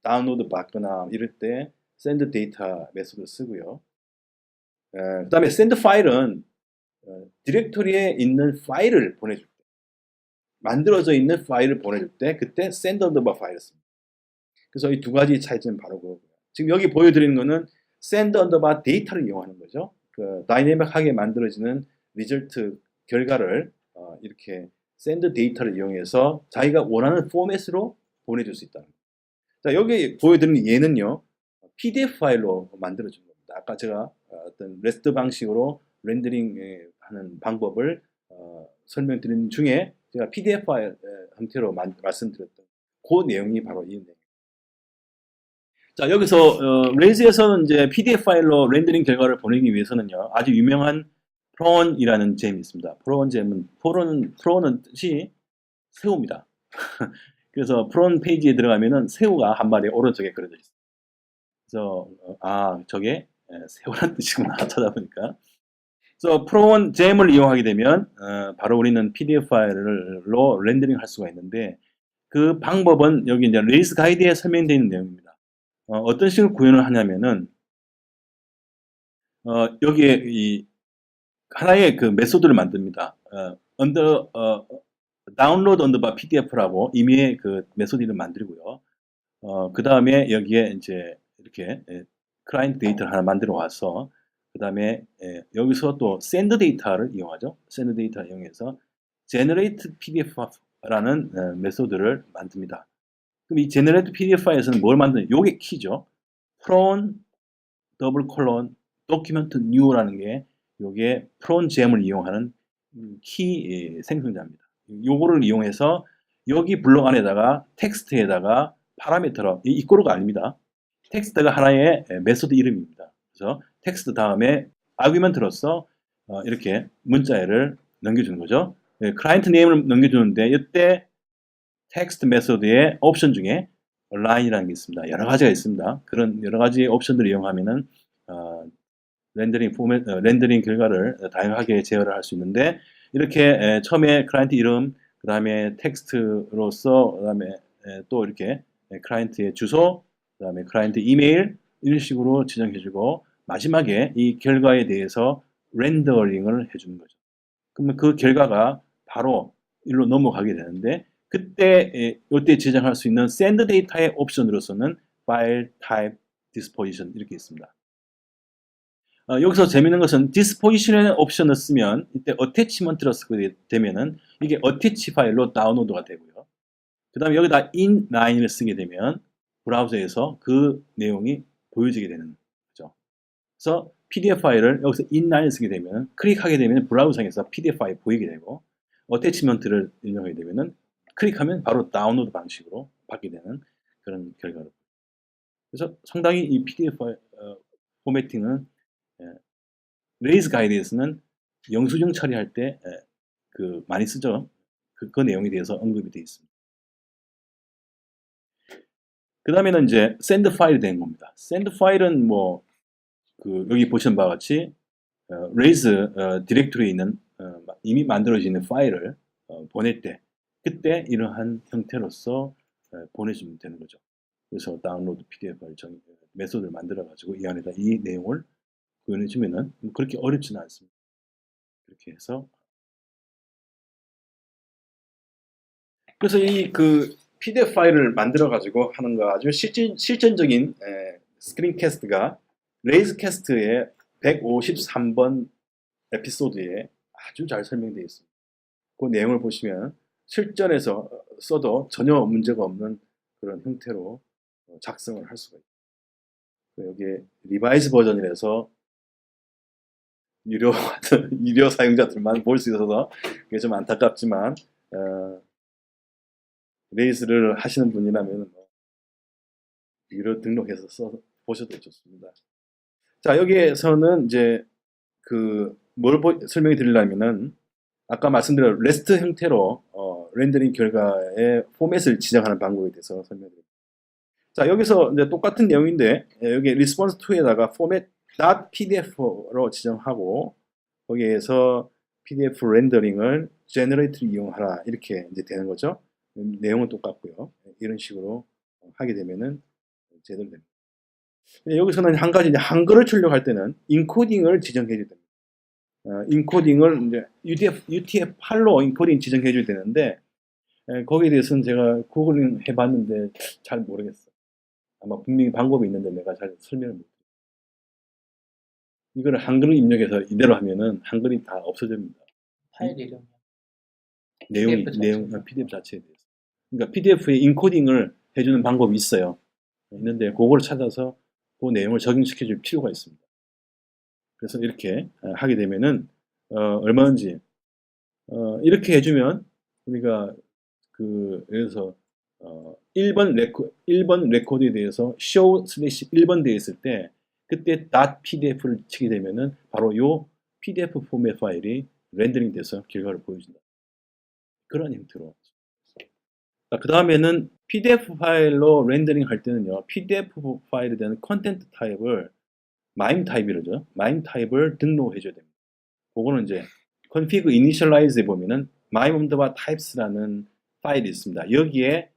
다운로드 받거나 이럴 때 send data 메소드 쓰고요. 그 다음에 send file은 디렉토리에 있는 파일을 보내줄 때 만들어져 있는 파일을 보내줄 때 그때 send underbar file을 씁니다. 그래서 이 두 가지 차이점은 바로 그거고요. 지금 여기 보여드리는 거는 send underbar data를 이용하는 거죠. 그 다이내믹하게 만들어지는 리절트 결과를 이렇게 send data를 이용해서 자기가 원하는 포맷으로 보내줄 수 있다는 거예요. 자, 여기 보여드리는 얘는요, PDF 파일로 만들어준 겁니다. 아까 제가 어떤 REST 방식으로 렌더링 하는 방법을 설명드린 중에 제가 PDF 파일 형태로 말씀드렸던 그 내용이 바로 이 내용입니다. 자, 여기서 레이즈에서는 이제 PDF 파일로 렌더링 결과를 보내기 위해서는요, 아주 유명한 프론이라는 잼이 있습니다. 프론은 뜻이 새우입니다. 그래서 프론 페이지에 들어가면은 새우가 한 마리 오른쪽에 그려져 있어요. 그래서 저게 새우란 뜻이구나 찾아보니까. 그래서 프론 잼을 이용하게 되면 바로 우리는 PDF 파일로 렌더링 할 수가 있는데 그 방법은 여기 이제 레이스 가이드에 설명되어 있는 내용입니다. 어떤 식으로 구현을 하냐면은 여기에 이 하나의 그 메소드를 만듭니다. 다운로드 언더바 PDF라고 이미의 그 메소드를 만들고요. 그 다음에 여기에 이제 이렇게 클라이언트 데이터를 하나 만들어 와서 그 다음에 여기서 또 send 데이터를 이용하죠. send 데이터 이용해서 generate pdf라는 메소드를 만듭니다. 그럼 이 generate pdf 파일에서는 뭘 만드냐? 요게 키죠. from 더블 콜론 document new라는 게 요게 프론 잼을 이용하는 키 생성자입니다. 요거를 이용해서 여기 블록 안에다가 텍스트에다가 파라미터로 이꼬르가 아닙니다. 텍스트가 하나의 메소드 이름입니다. 그래서 텍스트 다음에 아규먼트로서 이렇게 문자를 넘겨주는 거죠. 클라이언트 네임을 넘겨주는데 이때 텍스트 메소드의 옵션 중에 라인이라는 게 있습니다. 여러 가지가 있습니다. 그런 여러 가지 옵션들을 이용하면은 렌더링 결과를 다양하게 제어를 할 수 있는데 이렇게 처음에 클라이언트 이름, 그 다음에 텍스트로서, 그 다음에 또 이렇게 클라이언트의 주소, 그 다음에 클라이언트 이메일 이런 식으로 지정해주고 마지막에 이 결과에 대해서 렌더링을 해주는 거죠. 그러면 그 결과가 바로 일로 넘어가게 되는데 그때 이때 지정할 수 있는 send 데이터의 옵션으로서는 file type disposition 이렇게 있습니다. 여기서 재밌는 것은 disposition의 옵션을 쓰면 이때 attachment를 쓰게 되면은 이게 attach 파일로 다운로드가 되고요. 그 다음에 여기다 inline을 쓰게 되면 브라우저에서 그 내용이 보여지게 되는 거죠. 그래서 PDF 파일을 여기서 inline을 쓰게 되면 클릭하게 되면 브라우저상에서 PDF 파일이 보이게 되고 attachment를 입력하게 되면은 클릭하면 바로 다운로드 방식으로 받게 되는 그런 결과로. 그래서 상당히 이 PDF 파일 포매팅은 레이즈 가이드에서는 영수증 처리할 때 많이 쓰죠. 그 내용에 대해서 언급이 되어 있습니다. 그 다음에는 이제 send 파일이 된 겁니다. send 파일은 뭐 여기 보시는 바와 같이 레이즈 디렉토리에 있는 이미 만들어진 파일을 보낼 때 그때 이러한 형태로서 보내주면 되는 거죠. 그래서 다운로드 PDF 파일 메소드를 만들어 가지고 이 안에다 이 내용을 보내주면은 그렇게 어렵지는 않습니다. 그렇게 해서 그래서 이 PDF 파일을 만들어 가지고 하는 거 아주 실전적인 스크린캐스트가 레이즈캐스트의 153번 에피소드에 아주 잘 설명되어 있습니다. 그 내용을 보시면 실전에서 써도 전혀 문제가 없는 그런 형태로 작성을 할 수가 있습니다. 여기에 리바이즈 버전이라서 유료 사용자들만 볼 수 있어서 그게 좀 안타깝지만 레이즈를 하시는 분이라면 유료 등록해서 보셔도 좋습니다. 자, 여기에서는 이제 뭘 설명해 드리려면은 아까 말씀드린 REST 형태로 렌더링 결과의 포맷을 지정하는 방법에 대해서 설명드립니다. 자, 여기서 이제 똑같은 내용인데 여기 response to에다가 format .pdf로 지정하고 거기에서 PDF 렌더링을 generate를 이용하라 이렇게 이제 되는 거죠. 내용은 똑같고요. 이런 식으로 하게 되면은 제대로 됩니다. 여기서는 한 가지 이제 한글을 출력할 때는 인코딩을 지정해 줘야 됩니다. 인코딩을 이제 UTF-8로 인코딩 지정해 줘야 되는데 거기에 대해서는 제가 구글링 해봤는데 잘 모르겠어요. 아마 분명히 방법이 있는데 내가 잘 설명을 못. 이거를 한글을 입력해서 이대로 하면은 한글이 다 없어집니다. 파일 이름. 내용, PDF 자체에 대해서. 그러니까 PDF에 인코딩을 해주는 방법이 있어요. 있는데 그걸 찾아서 그 내용을 적용시켜 줄 필요가 있습니다. 그래서 이렇게 하게 되면은 얼마든지 이렇게 해주면 우리가 예를 들어서 1번 레코드에 대해서 show/1번 되어 있을 때 그때 .pdf를 치게 되면은 바로 요 PDF 포맷 파일이 렌더링 돼서 결과를 보여준다. 그런 형태로. 그 다음에는 PDF 파일로 렌더링 할 때는요, PDF 파일에 대한 컨텐트 타입을 MIME 타입이라죠. MIME 타입을 등록해 줘야 됩니다. 그거는 이제 config initialize에 보면은 MIME_types라는 파일이 있습니다. 여기에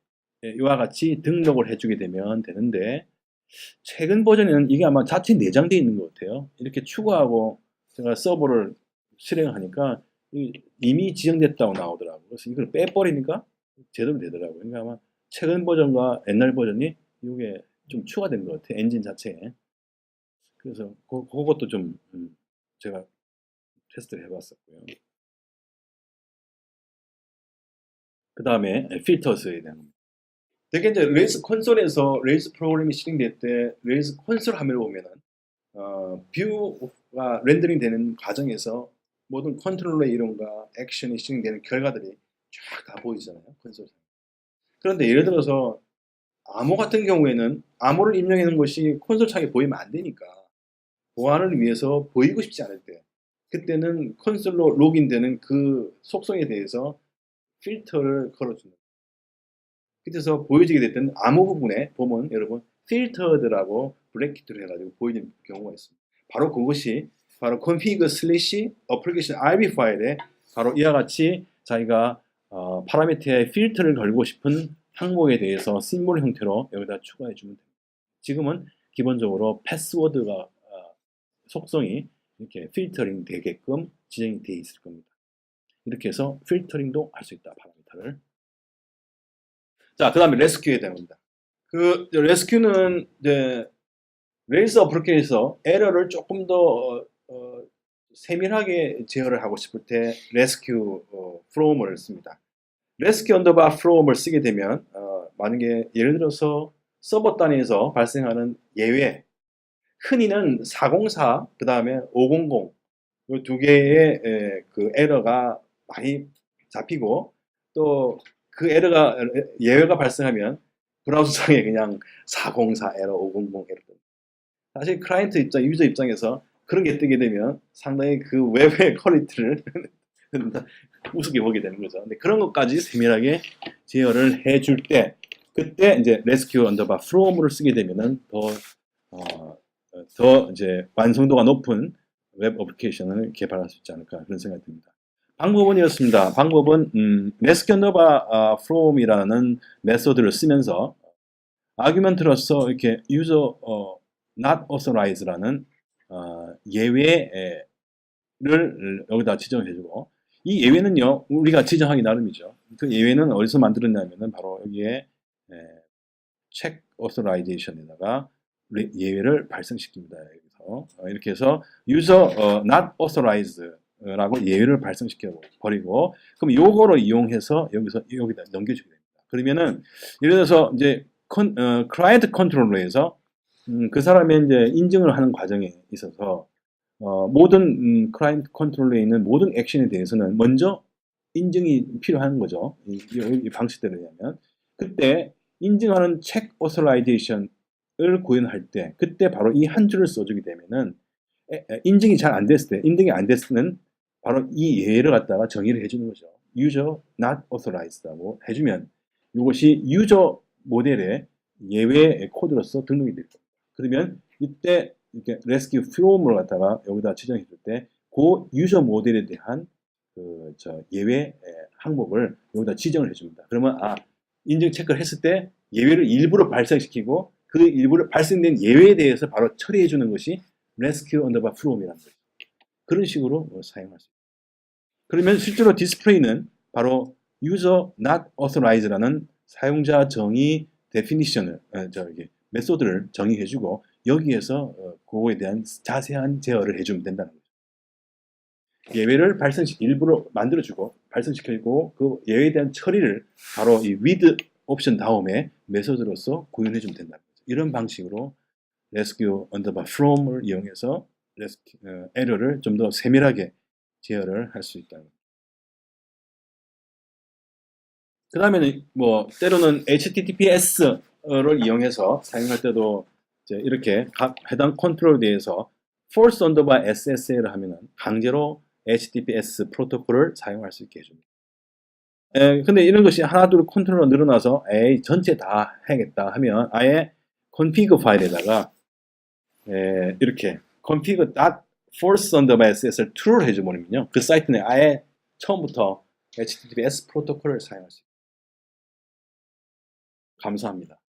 이와 같이 등록을 해주게 되면 되는데 최근 버전에는 이게 아마 자체 내장되어 있는 것 같아요. 이렇게 추가하고 제가 서버를 실행하니까 이미 지정됐다고 나오더라고요. 그래서 이걸 빼버리니까 제대로 되더라고요. 그러니까 아마 최근 버전과 옛날 버전이 이게 좀 추가된 것 같아요. 엔진 자체에. 그래서 그것도 좀 제가 테스트를 해봤었고요. 그 다음에 필터스에 대한 겁니다. 되게 이제 레일스 콘솔에서 레일스 프로그램이 실행될 때 레일스 콘솔 화면을 보면은 뷰가 렌더링 되는 과정에서 모든 컨트롤러의 이름과 액션이 실행되는 결과들이 쫙 다 보이잖아요. 콘솔. 그런데 예를 들어서 암호 같은 경우에는 암호를 입력해 놓은 것이 콘솔 창에 보이면 안 되니까 보안을 위해서 보이고 싶지 않을 때 그때는 콘솔로 로그인되는 그 속성에 대해서 필터를 걸어줍니다. 그래서 보여지게 됐던 암호 부분에 보면 여러분 필터드라고 브래킷으로 해가지고 보이는 경우가 있습니다. 바로 그것이 바로 config/application rb 파일에 바로 이와 같이 자기가 파라미터에 필터를 걸고 싶은 항목에 대해서 심볼 형태로 여기다 추가해 주면 됩니다. 지금은 기본적으로 패스워드가 속성이 이렇게 필터링 되게끔 지정이 되어 있을 겁니다. 이렇게 해서 필터링도 할 수 있다, 파라미터를. 자, 그 다음에 레스큐에 대한 겁니다. 그 레스큐는 이제 레일스 어플리케이션에서 에러를 조금 더 세밀하게 제어를 하고 싶을 때 레스큐 프롬을 씁니다. 레스큐 언더바 프롬을 쓰게 되면 만약에 예를 들어서 서버 단위에서 발생하는 예외, 흔히는 404, 그 다음에 500, 이 두 개의 그 에러가 많이 잡히고, 또 그 에러가 예외가 발생하면 브라우저상에 그냥 404 에러, 500 에러. 사실 클라이언트 입장, 유저 입장에서 그런 게 뜨게 되면 상당히 그 웹의 퀄리티를 우습게 보게 되는 거죠. 근데 그런 것까지 세밀하게 제어를 해줄 때, 그때 이제 레스큐 언더바 프롬을 쓰게 되면은 더 이제 완성도가 높은 웹 어플리케이션을 개발할 수 있지 않을까 그런 생각이 듭니다. 방법은 이렇습니다. 방법은 레스큐 언더바 프롬이라는 메소드를 쓰면서 아규먼트로서 이렇게 유저 not authorize라는 예외를 여기다 지정해주고, 이 예외는요 우리가 지정하기 나름이죠. 그 예외는 어디서 만들었냐면은 바로 여기에 check authorization에다가 예외를 발생시킵니다. 여기서 이렇게 해서 user not authorised라고 예외를 발생시켜 버리고, 그럼 요거로 이용해서 여기다 넘겨주게 됩니다. 그러면은 예를 들어서 이제 클라이언트 컨트롤러에서 그 사람의 이제 인증을 하는 과정에 있어서 모든 클라이언트 컨트롤러에 있는 모든 액션에 대해서는 먼저 인증이 필요한 거죠. 이 방식대로 하면 그때 인증하는 체크 오서라이제이션을 구현할 때 그때 바로 이 한 줄을 써주게 되면은 인증이 잘 안 됐을 때, 인증이 안 됐을 때는 바로 이 예외를 갖다가 정의를 해주는 거죠. user not authorized라고 해주면 이것이 유저 모델의 예외 코드로서 등록이 될 겁니다. 그러면 이때 이렇게 레스큐 프롬을 갖다가 여기다 지정해 줄 때 그 유저 모델에 대한 예외 항목을 여기다 지정을 해줍니다. 그러면 인증 체크를 했을 때 예외를 일부러 발생시키고 그 일부러 발생된 예외에 대해서 바로 처리해 주는 것이 레스큐 언더바 프롬이라는 거죠. 그런 식으로 사용할 수 있습니다. 그러면 실제로 디스플레이는 바로 user not authorized라는 사용자 정의 데피니션을 메소드를 정의해주고 여기에서 그거에 대한 자세한 제어를 해주면 된다는 거죠. 예외를 일부러 만들어주고 발생시키고 그 예외에 대한 처리를 바로 이 with 옵션 다음에 메소드로서 구현해주면 된다는 거죠. 이런 방식으로 rescue underbar from을 이용해서 에러를 좀 더 세밀하게 제어를 할 수 있다는 거죠. 그 다음에는 뭐 때로는 HTTPS를 이용해서 사용할 때도 이제 이렇게 각 해당 컨트롤에 대해서 force underbar SSL을 하면은 강제로 HTTPS 프로토콜을 사용할 수 있게 해줍니다. 근데 이런 것이 하나둘 컨트롤로 늘어나서 전체 다 해야겠다 하면 아예 config 파일에다가 이렇게 config.force underbar SSL true를 해줘버리면요 그 사이트는 아예 처음부터 HTTPS 프로토콜을 사용할 수 있습니다. 감사합니다.